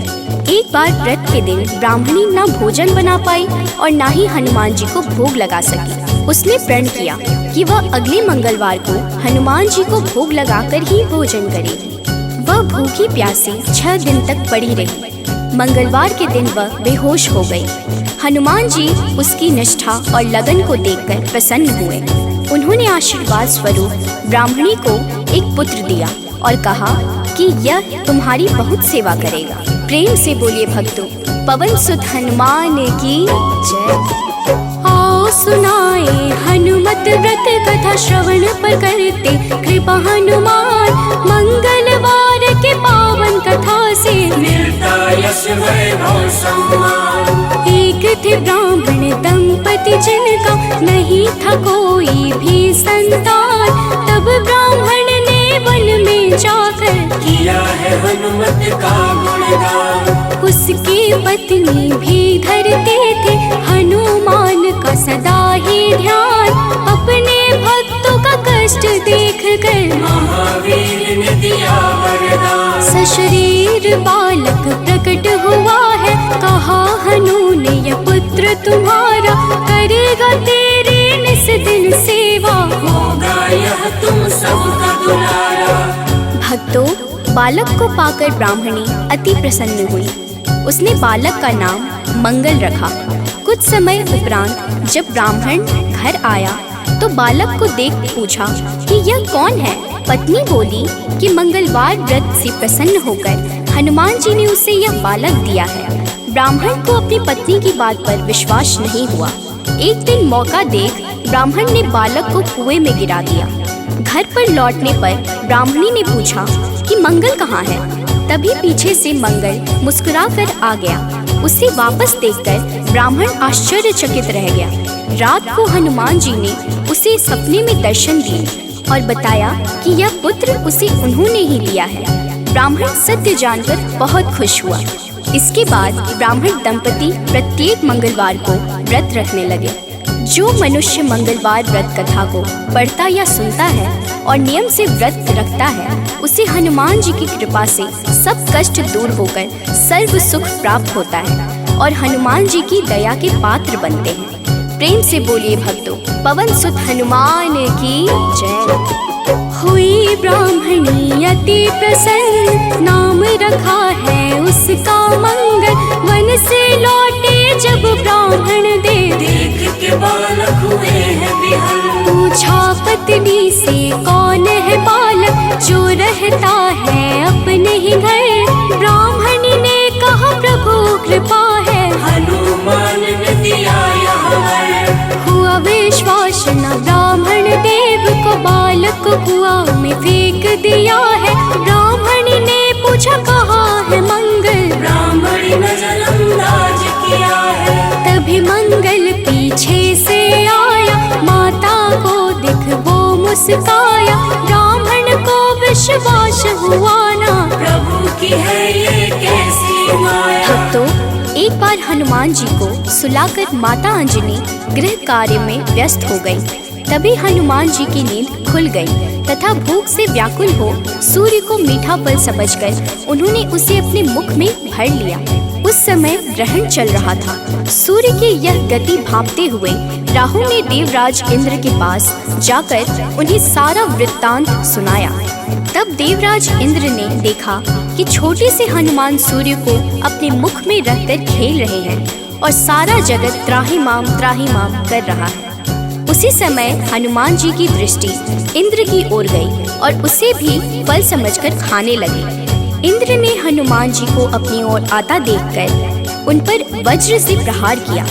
एक बार व्रत के दिन ब्राह्मणी न भोजन बना पाई और न ही हनुमान जी को भोग लगा सकी। उसने प्रण किया कि वह अगले मंगलवार को हनुमान जी को भोग लगाकर ही भोजन करेगी। वह भूखी प्यासी 6 दिन तक पड़ी रही। मंगलवार के दिन वह बेहोश हो गई। हनुमान जी उसकी निष्ठा और लगन को देखकर प्रसन्न हुए। उन्होंने आशीर्वाद स्वरूप ब्राह्मणी को एक पुत्र दिया और कहा कि यह तुम्हारी बहुत सेवा करेगा। प्रेम से बोलिए भक्तों, पवन सुत हनुमान की जय। आओ सुनाए हनुमत व्रत कथा, श्रवण पर करते कृपा हनुमान। मंगलवार के पावन कथा से मिलता यश वैभव सम्मान। एक थे ब्राह्मण दंपति जिनका नहीं था कोई भी संतान। तब ब्राह्मण ने वन में जाकर किया है हनुमत का गुणगान। उसकी पत्नी भी धरते थे हनुमान का सदा ही ध्यान। अपने भक्तों कष्ट देख कर महावीर ने दिया वरदान। सशरीर बालक प्रकट हुआ है, कहा हनु ने यह पुत्र तुम्हारा करेगा तेरी निस दिन सेवा, होगा यह तुम सबका दुलारा। भक्तों, बालक को पाकर ब्राह्मणी अति प्रसन्न हुई। उसने बालक का नाम मंगल रखा। कुछ समय उपरांत जब ब्राह्मण घर आया तो बालक को देख पूछा कि यह कौन है। पत्नी बोली कि मंगलवार व्रत से प्रसन्न होकर हनुमान जी ने उसे यह बालक दिया है। ब्राह्मण को अपनी पत्नी की बात पर विश्वास नहीं हुआ। एक दिन मौका देख ब्राह्मण ने बालक को कुएं में गिरा दिया। घर पर लौटने पर ब्राह्मणी ने पूछा कि मंगल कहाँ है। तभी पीछे से मंगल मुस्कुरा कर आ गया। उसे वापस देखकर ब्राह्मण आश्चर्यचकित रह गया। रात को हनुमान जी ने उसे सपने में दर्शन दिए और बताया कि यह पुत्र उसे उन्होंने ही दिया है। ब्राह्मण सत्य जानकर बहुत खुश हुआ। इसके बाद ब्राह्मण दंपति प्रत्येक मंगलवार को व्रत रखने लगे। जो मनुष्य मंगलवार व्रत कथा को पढ़ता या सुनता है और नियम से व्रत रखता है, उसे हनुमान जी की कृपा से सब कष्ट दूर होकर सर्व सुख प्राप्त होता है और हनुमान जी की दया के पात्र बनते हैं। प्रेम से बोलिए भक्तों, पवन सुत हनुमान की जय। हुई ब्राह्मणी अति प्रसन्न, नाम रखा है उसका मंगल। वन से लौटे जब ब्राह्मण देख के बालक हुए हैं विहल। पूछा पत्नी से कौन है बालक जो रहता है अपने ही घर। ब्राह्मणी ने कहा प्रभु कृपा है, हनुमान ने दिया यह वर। हुआ विश्वास न ब्राह्मण देव को, बालक को कुआं में फेंक दिया है। ब्राह्मणी ने पूछा कहाँ है मंगल, ब्राह्मणी नजरअंदाज किया है। तभी मंगल पीछे से आया, माता को दिख वो मुस्काया। ब्राह्मण को विश्वास हुआ ना, प्रभु की है ये कैसी माया। भक्तों, एक बार हनुमान जी को सुलाकर माता अंजनी गृह कार्य में व्यस्त हो गई। तभी हनुमान जी की नींद खुल गई तथा भूख से व्याकुल हो सूर्य को मीठा फल समझकर उन्होंने उसे अपने मुख में भर लिया। उस समय ग्रहण चल रहा था। सूर्य की यह गति भांपते हुए राहु ने देवराज इंद्र के पास जाकर उन्हें सारा वृत्तांत सुनाया। तब देवराज इंद्र ने देखा कि छोटे से हनुमान सूर्य को अपने मुख में रखकर खेल रहे हैं और सारा जगत त्राहिमाम कर रहा है। उसी समय हनुमान जी की दृष्टि इंद्र की ओर गई और उसे भी फल समझकर खाने लगे। इंद्र ने हनुमान जी को अपनी ओर आता देखकर उन पर वज्र से प्रहार किया।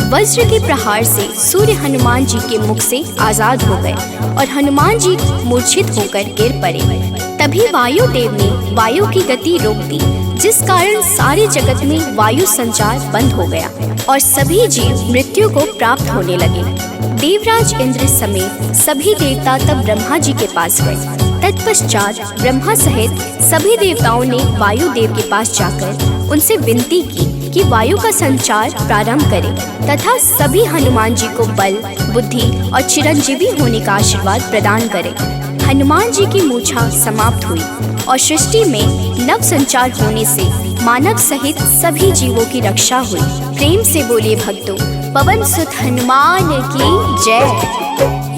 वज्र के प्रहार से सूर्य हनुमान जी के मुख से आजाद हो गए और हनुमान जी मूर्छित होकर गिर पड़े। तभी वायु देव ने वायु की गति रोक दी, जिस कारण सारे जगत में वायु संचार बंद हो गया और सभी जीव मृत्यु को प्राप्त होने लगे। देवराज इंद्र समेत सभी देवता तब ब्रह्मा जी के पास गए। तत्पश्चात ब्रह्मा सहित सभी देवताओं ने वायु देव के पास जाकर उनसे विनती की कि वायु का संचार प्रारंभ करें तथा सभी हनुमान जी को बल, बुद्धि और चिरंजीवी होने का आशीर्वाद प्रदान करें। हनुमान जी की मूर्छा समाप्त हुई और सृष्टि में नव संचार होने से मानव सहित सभी जीवों की रक्षा हुई। प्रेम से बोलिए भक्तों, पवन सुत हनुमान की जय।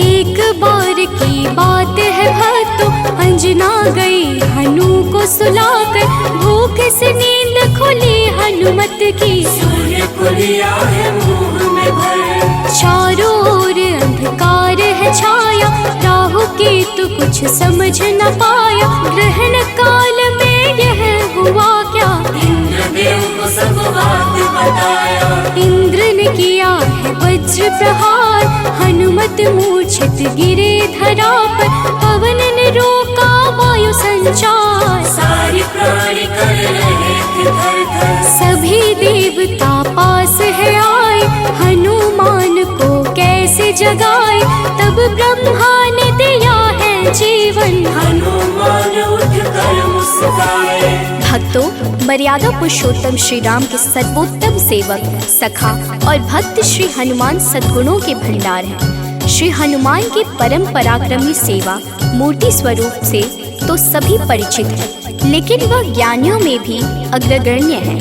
एक बार की बात है भक्तों, अंजना गई हनु को सुलाकर। भूख से नींद खुली हनुमत की, सूर्य को लिया है मुंह में भर। चारों ओर अंधकार है छाया, राहु केतु कुछ समझ न पाया। ग्रहण काल में यह हुआ क्या, इंद्रदेव को सब बात बताया। इंद्र ने किया है वज्र प्रहार, हनुमत मूर्छित गिरे धरा पर। पवन ने रोका वायु संचार, सारी प्राणी कर रहे थे थर-थर। सभी देवता पास है आए, हनुमान को कैसे जगाए। तब ब्रह्मा ने दिया है जीवन, हनुमान उठकर मुस्काए। भक्तों, मर्यादा पुरुषोत्तम श्री राम के सर्वोत्तम सेवक, सखा और भक्त श्री हनुमान सद्गुणों के भंडार हैं। श्री हनुमान की परम पराक्रमी सेवा मूर्ति स्वरूप से तो सभी परिचित है, लेकिन वह ज्ञानियों में भी अग्रगण्य है।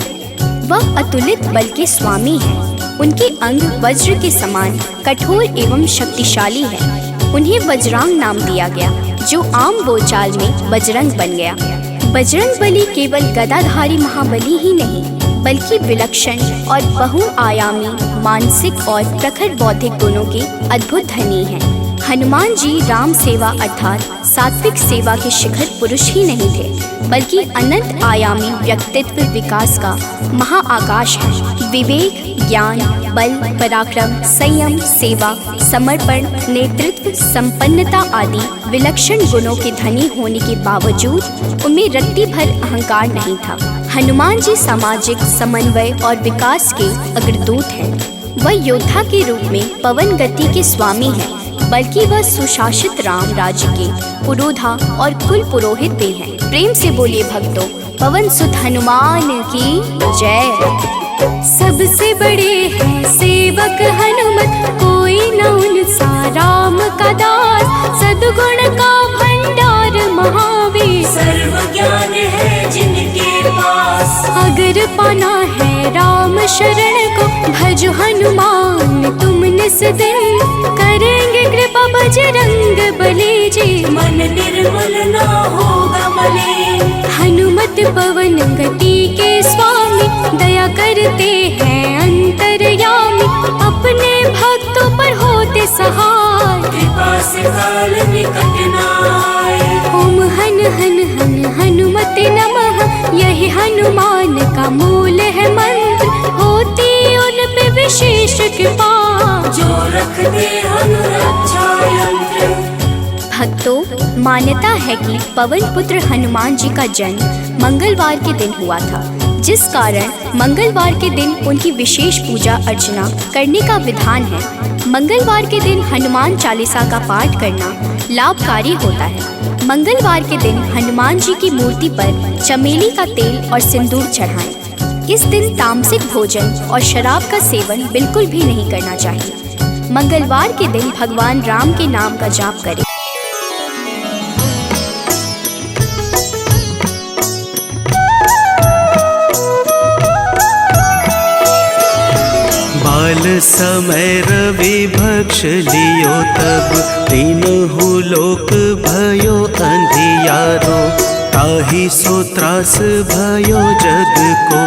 वह अतुलित बल के स्वामी है। उनके अंग वज्र के समान कठोर एवं शक्तिशाली है। उन्हें वज्रांग नाम दिया गया, जो आम बोलचाल में बजरंग बन गया। बजरंग बली केवल गदाधारी महाबली ही नहीं, बल्कि विलक्षण और बहुआयामी मानसिक और प्रखर बौद्धिक गुणों के अद्भुत धनी हैं। हनुमान जी राम सेवा अर्थात सात्विक सेवा के शिखर पुरुष ही नहीं थे, बल्कि अनंत आयामी व्यक्तित्व विकास का महाआकाश है। विवेक, ज्ञान, बल, पराक्रम, संयम, सेवा, समर्पण, नेतृत्व, संपन्नता आदि विलक्षण गुणों के धनी होने के बावजूद उनमें रत्ती भर अहंकार नहीं था। हनुमान जी सामाजिक समन्वय और विकास के अग्रदूत हैं। वह योद्धा के रूप में पवन गति के स्वामी हैं, बल्कि वह सुशासित राम राज्य के पुरोधा और कुल पुरोहित भी हैं। प्रेम से बोलिए भक्तों, पवन सुत हनुमान की जय। सबसे बड़े हैं सेवक हनुमत, कोई न उनसा राम का दास। सद्गुण का भंडार महावीर, सर्व ज्ञान है जिनके पास। अगर पाना है राम शरण को, भज हनुमान तुम निस दिन। करेंगे कृपा बजरंग बली जी, मन निर्मल ना होगा मलिन। हनुमत पवन गति के स्वामी, दया करते हैं अंतर्यामी। अपने भक्तों पर होते सहाय, कृपा से काल निकट न आए। ओम हन हन हन हनुमते नमः, यही हनुमान का मूल है मंत्र। होती उन पे विशेष कृपा, जो रख दे अनुरक्षा यंत्र। भक्तों, मान्यता है कि पवन पुत्र हनुमान जी का जन्म मंगलवार के दिन हुआ था, जिस कारण मंगलवार के दिन उनकी विशेष पूजा अर्चना करने का विधान है। मंगलवार के दिन हनुमान चालीसा का पाठ करना लाभकारी होता है। मंगलवार के दिन हनुमान जी की मूर्ति पर चमेली का तेल और सिंदूर चढ़ाएं। इस दिन तामसिक भोजन और शराब का सेवन बिल्कुल भी नहीं करना चाहिए। मंगलवार के दिन भगवान राम के नाम का जाप करें। बाल समय रवि भक्ष लियो, तब तीनहु लोक भयो अंधियारो। ताहि सो त्रास भयो जग को,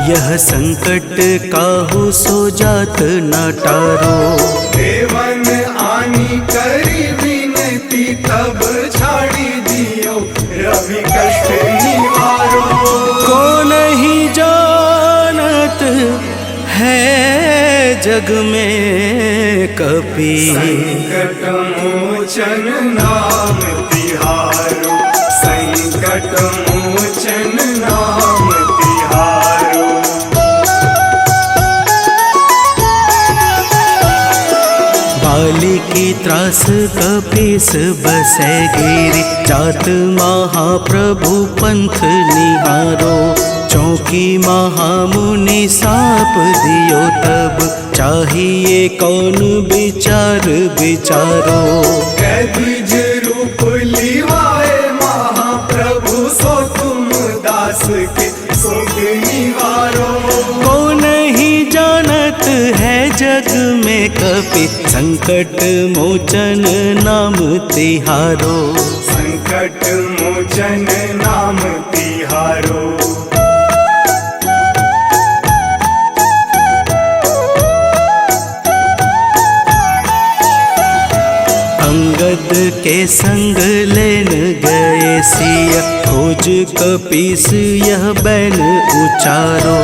यह संकट काहू सो जात न टारो। देवन आनी करी विनती, तब छाड़ी दियो रवि कष्ट निवारो। को नहीं जानत है जग में कपि, संकट मोचन नाम तिहारो। संकट मोचन नाम तिहारो। बाली की त्रास कपीस बसै गिरि, जात महाप्रभु पंथ निहारो। चौकी महामुनि साप दियो, तब चाहिए कौन विचार विचारो। कैद्विज रूप लिवाए महाप्रभु, सो तुम दास के शोक निवारो। को नहीं जानत है जग में कपि, संकट मोचन नाम तिहारो। संकट मोचन नाम तिहारो। अंगद के संग लेन गए सिया, खोज कपीस यह बैन उचारो।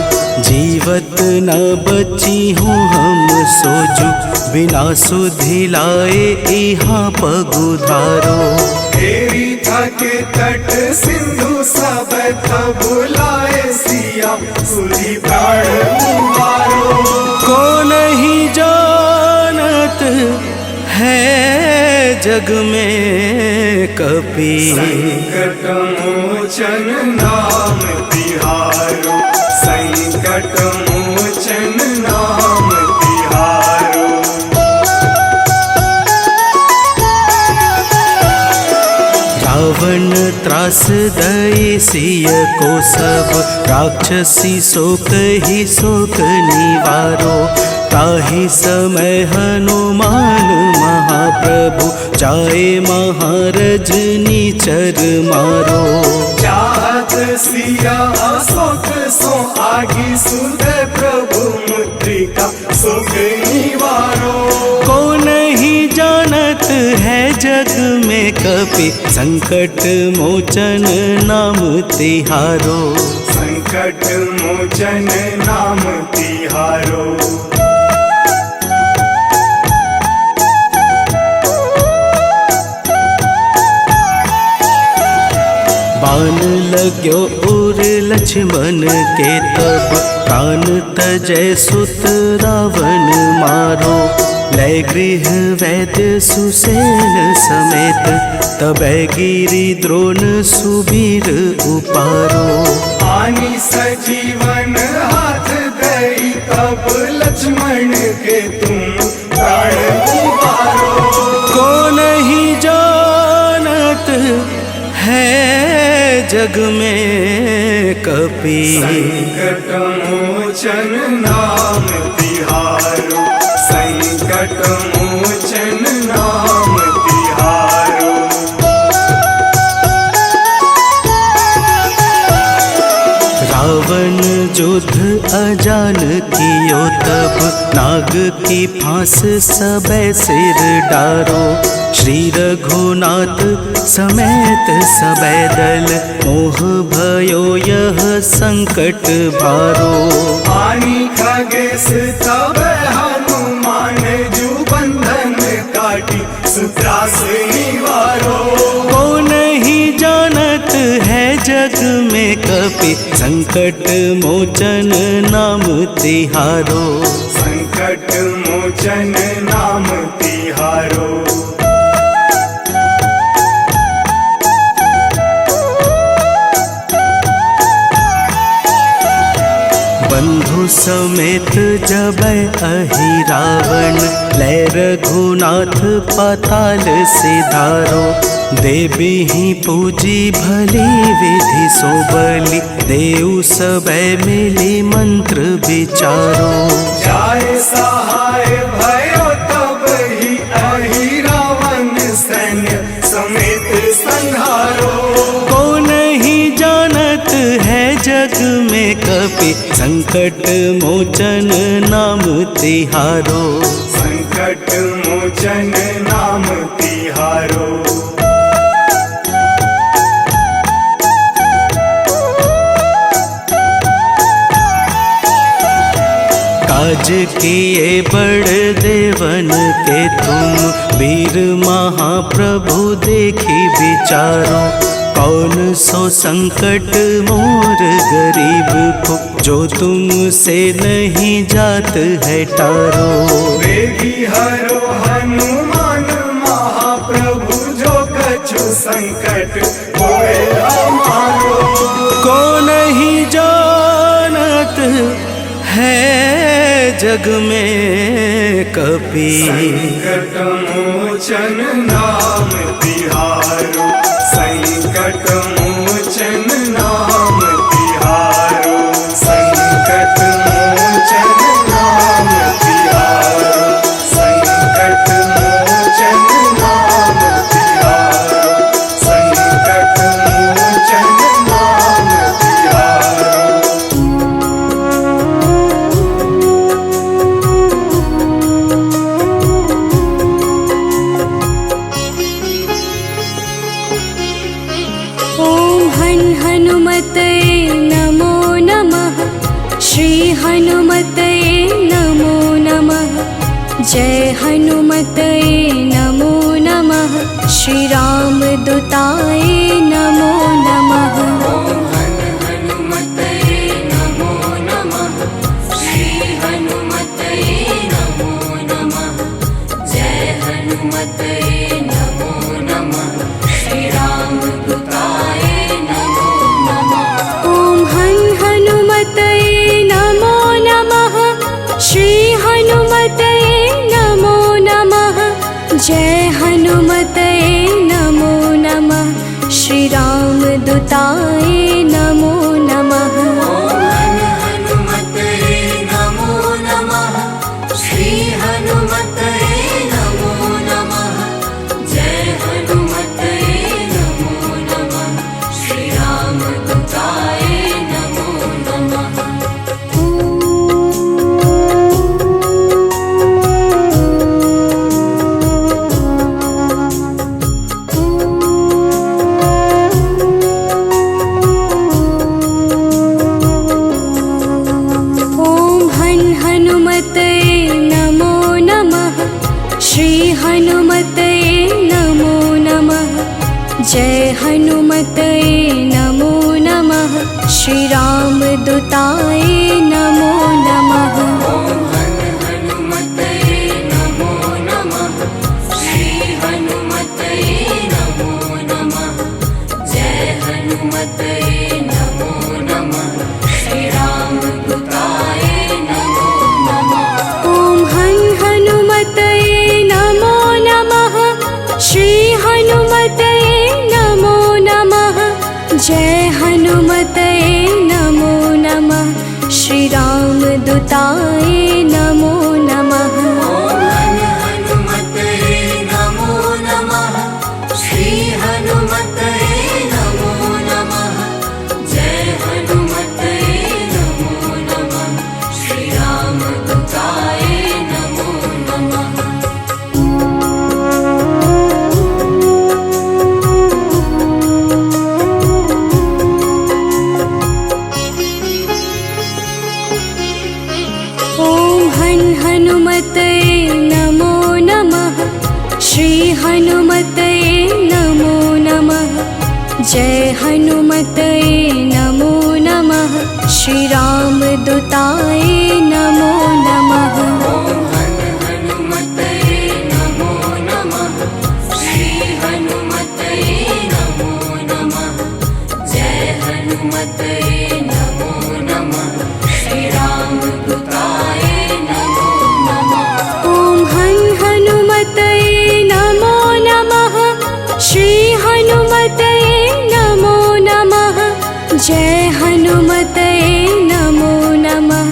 जीवत न बची हूँ हम सोजू, बिना सुधि लाए यहाँ पगुधारो। तेरी थके तट सिंधु सब तब लाए सिया, सुधि प्राण मुहारो। को नहीं जानत है जग में कपि, संकट मोचन नाम तिहारो। संकट मोचन नाम तिहारो। त्रास दई सिय को सब राक्षसी सो कही शोक निवारो। ताहि समय हनुमान महाप्रभु जाए महारज निचर मारो। चाहत सिया अशोक सो आगी सुध प्रभु मुद्रिका शोक निवारो। को नहीं जानत है जग में कपि संकट मोचन नाम तिहारो। संकट मोचन नाम तिहारो। बाण लाग्यो उर लक्ष्मण के तब प्राण तजय सुत रावण मारो। लय गृह वैद्य सुसेन समेत तबै गिरि द्रोण सुबीर उपारो। आनी सजीवन हाथ दई तब लक्ष्मण के तुम प्राण उबारो। को नहीं जानत है जग में कपि संकट मोचन नाम तिहारो। संकट मोचन नाम तिहारो। रावण युद्ध अजान कियो तब नाग की फांस सबे सिर डारो। श्री रघुनाथ समेत सबे दल मोह भयो यह संकट भारो। आनी खगेश तब हनुमान जु बंधन काटी सुत्रास निवारो। को नहीं जानत है जग में कपि संकट मोचन नाम तिहारो। संकट मोचन नाम तिहारो। बंधु समेत जबै अहि रावण लय रघुनाथ पाताल सिधारो। देवी ही पूजी भली विधि सो बलि देव सबे मिली मंत्र विचारो। जाय सहाय भयो तब ही अहि रावण सैन्य समेत संहारो। को नहीं जानत है जग में कपि संकट मोचन नाम तिहारो। संकट मोचन नाम तिहारो। काज किए बड़ देवन के तुम वीर महाप्रभु देखी विचारो। कौन सो संकट मोर गरीब को जो तुमसे नहीं जात है टारो। वेगी हरो हनुमान महाप्रभु जो कछु संकट होए हमारो। को नहीं जानत है जग में कपि संकट मोचन नाम तिहारो। संकट मोचन नाम तिहारो। संकट मोचन नाम तिहारो। संकट मोचन नाम तिहारो। संकट मोचन नाम तिहारो। हनुमते नमो नमः। श्री हनुमते नमो नमः। जय हनुमते नमो नमः। श्री राम दूताय नमो नमः। हनुमते नमो नमः। श्री हनुमते नमो नमः। जय हनुमते नमो नमः। श्री राम दूताय नमो नमः। ओम हनुमते नमो नमः। श्री हनुमते नमो नमः। जय हनुमते नमो नमः। दूताय नमो नमः। हनुमते नमो नमः। श्री हनुमते नमो नमः। जय हनुमते नमो नमः। श्री राम दूताय नमो नमः। हनुमते नमो नमः। श्री हनुमते नमो नमः। जय हनुमते नमो नमः। श्री राम दूताय नमो नमः। हनुमते नमो नमः। श्री हनुमते नमो नमः। जय हनुमते नमो नमः। श्री राम दूताय नमो नमः। हनुमते नमो नमः। श्री हनुमते नमो नमः। जय हनुमते नमो नमः। श्री राम दूताय नमो नमः। हनुमते नमो नमः। श्री हनुमते नमो नमः। जय हनुमते नमो नमः। श्री राम दूताय नमो नमः। हनुमते नमो नमः। श्री हनुमते नमो नमः। जय हनुमते नमो नमः। श्री राम दूताय नमो नमः। हनुमते नमो नमः। श्री हनुमते नमो नमः। जय हनुमते नमो नमः। श्री राम दूताय नमो नमः। हनुमते नमो नमः। श्री हनुमते नमो नमः। जय हनुमते नमो नमः।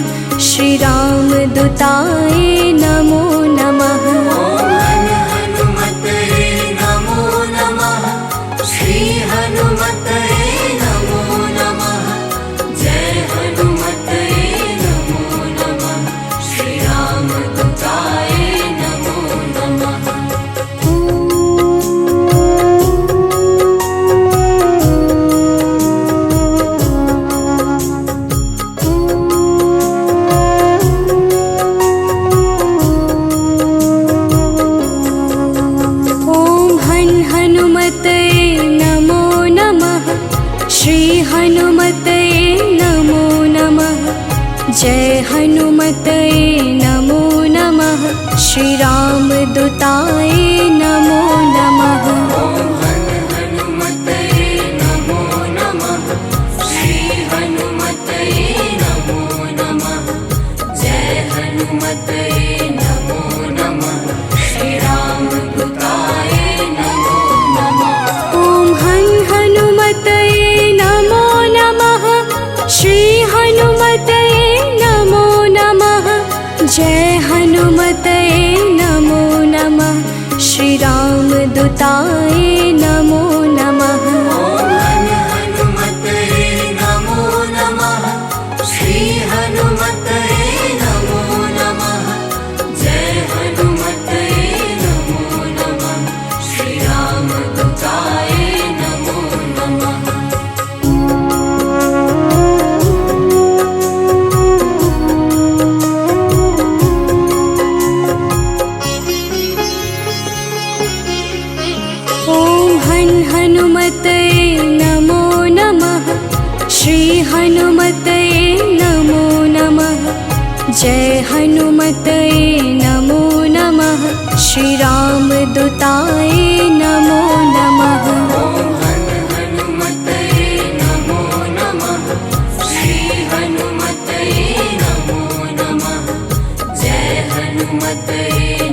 श्री राम दूताय नमो नमः। हनुमते नमो नमः। श्री हनुमते नमो नमः। जय हनुमते नमो नमः। श्री राम दूताय नमो नमः। हनुमते नमो नमः। श्री हनुमते नमो नमः। जय हनुमते नमो नमः। श्री राम दूताय नमो नमः। हनुमते नमो नमः। श्री हनुमते नमो नमः। जय हनुमते नमो नमः। श्री राम दूताय नमो नमः। हनुमते नमो नमः। श्री हनुमते नमो नमः। जय हनुमते नमो नमः। श्री राम दूताय नमो नमः। हनुमते नमो नमः। श्री हनुमते नमो नमः। जय हनुमते नमो नमः। श्री राम दूताय नमो नमः। हनुमते नमो नमः। श्री हनुमते नमो नमः। जय हनुमते नमो नमः। श्री राम दूताय नमो नमः। हनुमते नमो नमः। श्री हनुमते नमो नमः। जय हनुमते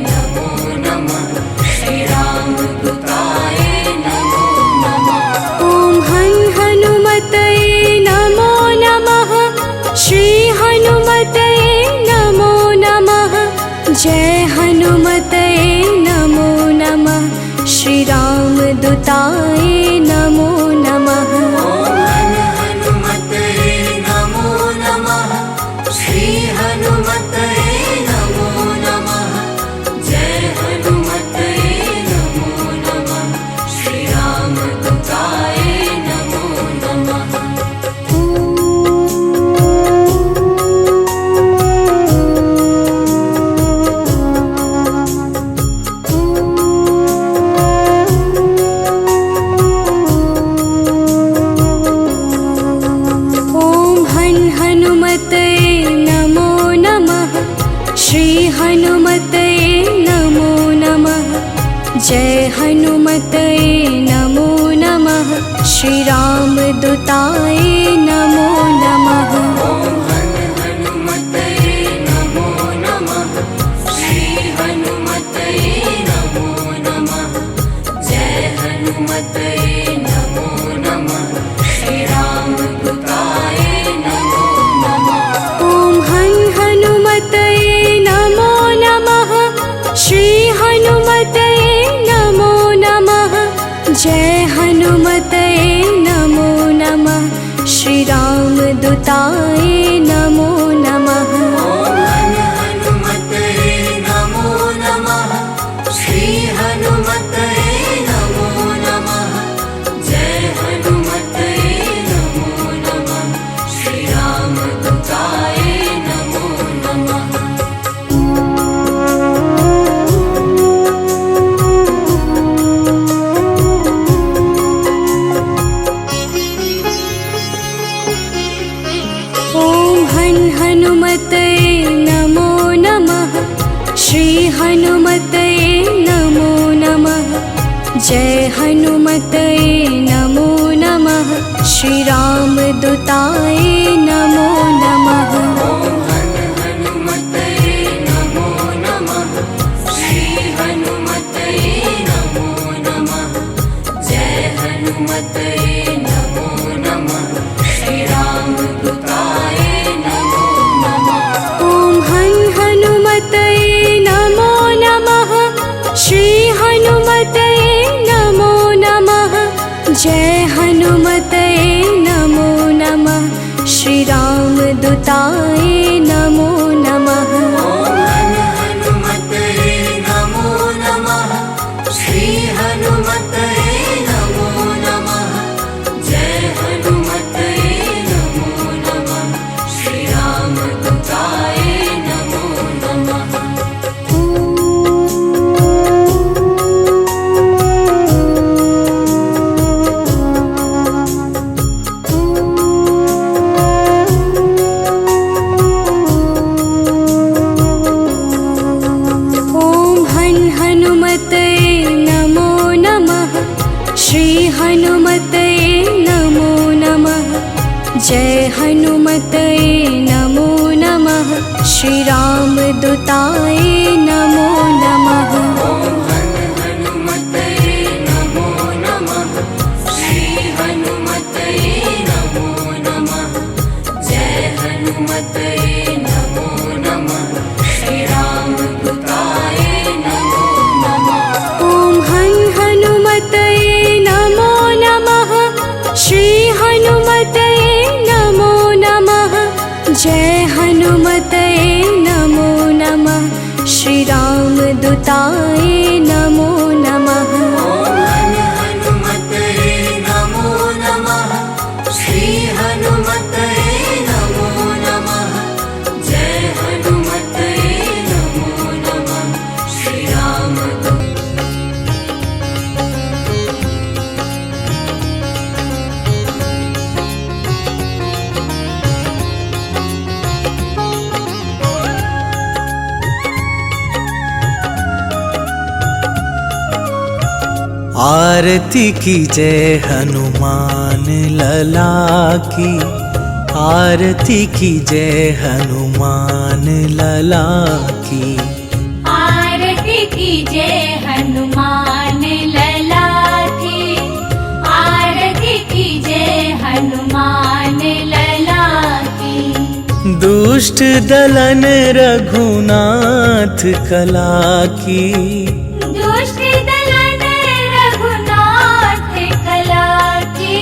नमो नमः। श्री राम दूताय नमो नमः। हनु जय हनुमते नमो नमः। श्री राम दूताय नमो नमः। हनुमते नमो नमः। श्री हनुमते नमो नमः। जय हनुमते नमो नमः। श्री राम दूताय नमो नमः। श्री हनुमते नमो नमः। जय हनुमते नमो नमः। श्री राम दूताय नमो नमः। हनुमते नमो नमः। श्री हनुमते नमो नमः। जय हनुमते नमो नमः। श्री राम दूताय नमो नमः। ओम हनुमते नमो नमः। श्री हनुमते नमो नमः। जय हनुमते नमो नमः। श्री राम दूताय नमो नमः। हनुमते नमो नमः। श्री हनुमते नमो नमः। जय हनुमते नमो नमः। श्री राम दूताय नमो नमः। हनुमते नमो नमः। श्री हनुमते नमो नमः। जय हनुमते नमो नमः। श्री राम दूताय नमो नमः। हनुमते नमो नमः। श्री हनुमते नमो नमः। जय हनुमते नमो नमः। श्री राम दूताय नमो नमः। ओम हनुमते नमो नमः। श्री हनुमते नमो नमः। जय हनुमते नमो नमः। श्री राम दूताय नमो नमः। हनुमते नमो नमः। श्री हनुमते नमो नमः। जय हनुमते नमो नमः। श्री राम दूताय नमो नमः। हनुमते नमो नमः। श्री हनुमते नमो नमः। जय हनुमते नमो नमः। श्री राम दूताय नमो नमः। हनुमते नमो नमः। श्री हनुमते नमो नमः। जय हनुमते नमो नमः। श्री राम दूताय नमो नमः। ओम हनुमते नमो नमः। श्री हनुमते नमो नमः। जय हनुमते नमो नमः। श्री राम दूताय नमो नमः। हनुमते नमो नमः। श्री हनुमते नमो नमः। जय हनुमते नमो नमः। श्री राम आरती की जय हनुमान लला की। आरती की जय हनुमान लला की। आरती की जय हनुमान लला की। आरती की जय हनुमान लला की। दुष्ट दलन रघुनाथ कला की, दुष्ट दलन रघुनाथ कला की,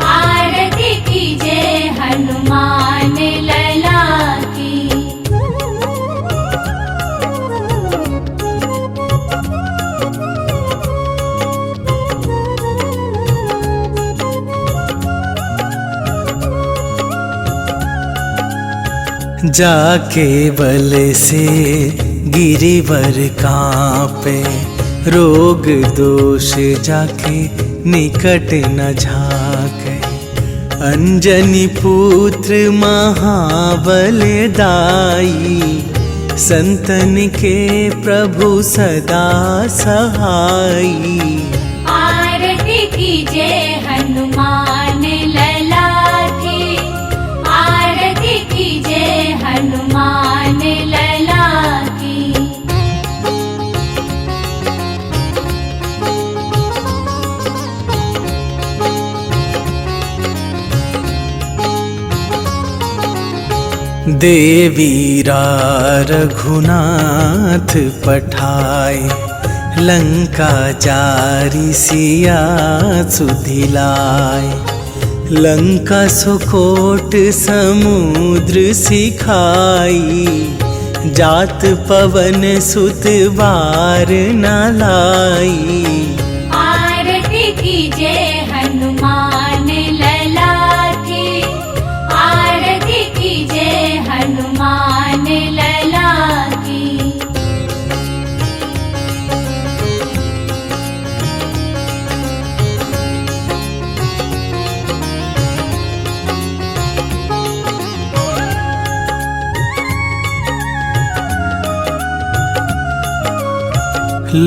आरती कीजे हनुमान लला की। जाके बल से गिरिवर कांपे, रोग दोष जाके निकट न झाके। अंजनी पुत्र महाबल दाई, संतन के प्रभु सदा सहाई। आरती कीजे हनुमान लला की, आरती कीजे हनुमान लला की। देवीरा रघुनाथ पठाए, लंका जारी सिया सुधिलाए। लंका सुकोट समुद्र सिखाई, जात पवन सुत बार न लाई। आरती कीजे हनुमान लला की, आरती कीजे हनुमान लला की।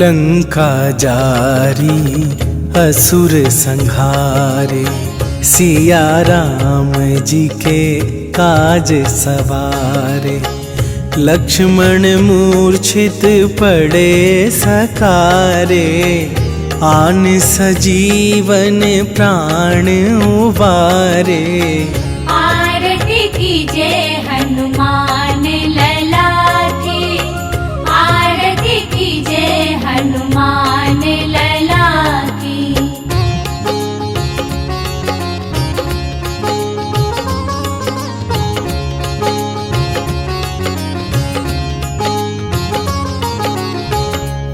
लंका जारी असुर संहारे, सिया राम जी के काज सवारे। लक्ष्मण मूर्छित पड़े सकारे, आन सजीवन प्राण उबारे। आरती कीजे हनुमान लला की, आरती कीजे हनुमान लला की।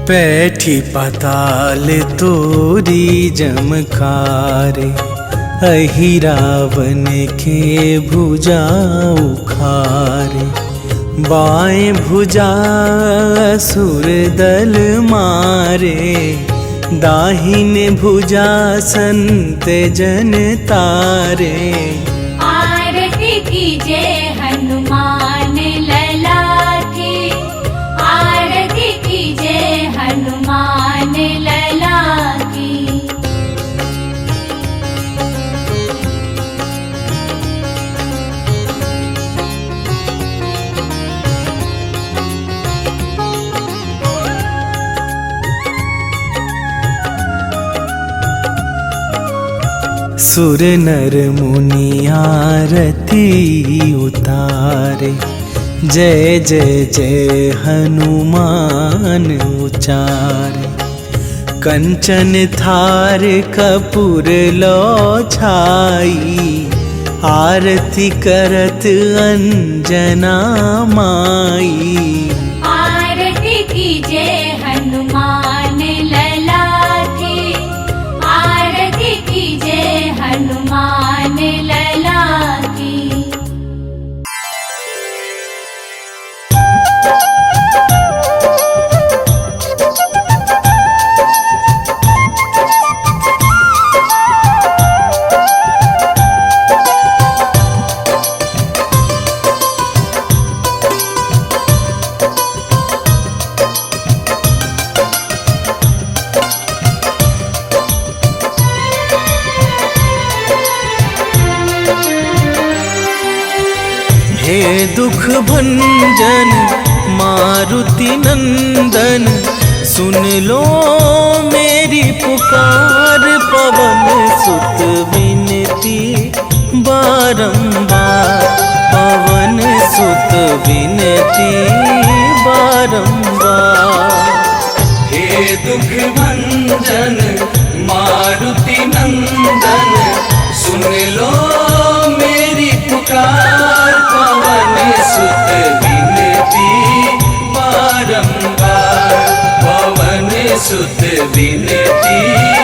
पैठी पाताल तोरी जमकारे, अहि रावण के भुजा उखारे। बाएं भुजा असुर दल मारे, दाहिने भुजा संत जन तारे। आरती कीजे हनुमान लला की, आरती कीजे हनुमान लला की। सुर नर मुनि आरती उतारे, जय जय जय हनुमान उचारे। कंचन थार कपूर लो छाई, आरती करत अंजना माई। आरती कीजे हनुमान लला की, आरती कीजे हनुमान लला की। हे दुख भंजन मारुति नंदन, सुन लो मेरी पुकार। पवन सुत विनती बारंबार, पवन विनती बारंबार। हे दुख भंजन मारुति नंदन, सुन लो मेरी पुकार। पवन सुत विनती बारंबार, पवन सुत विनती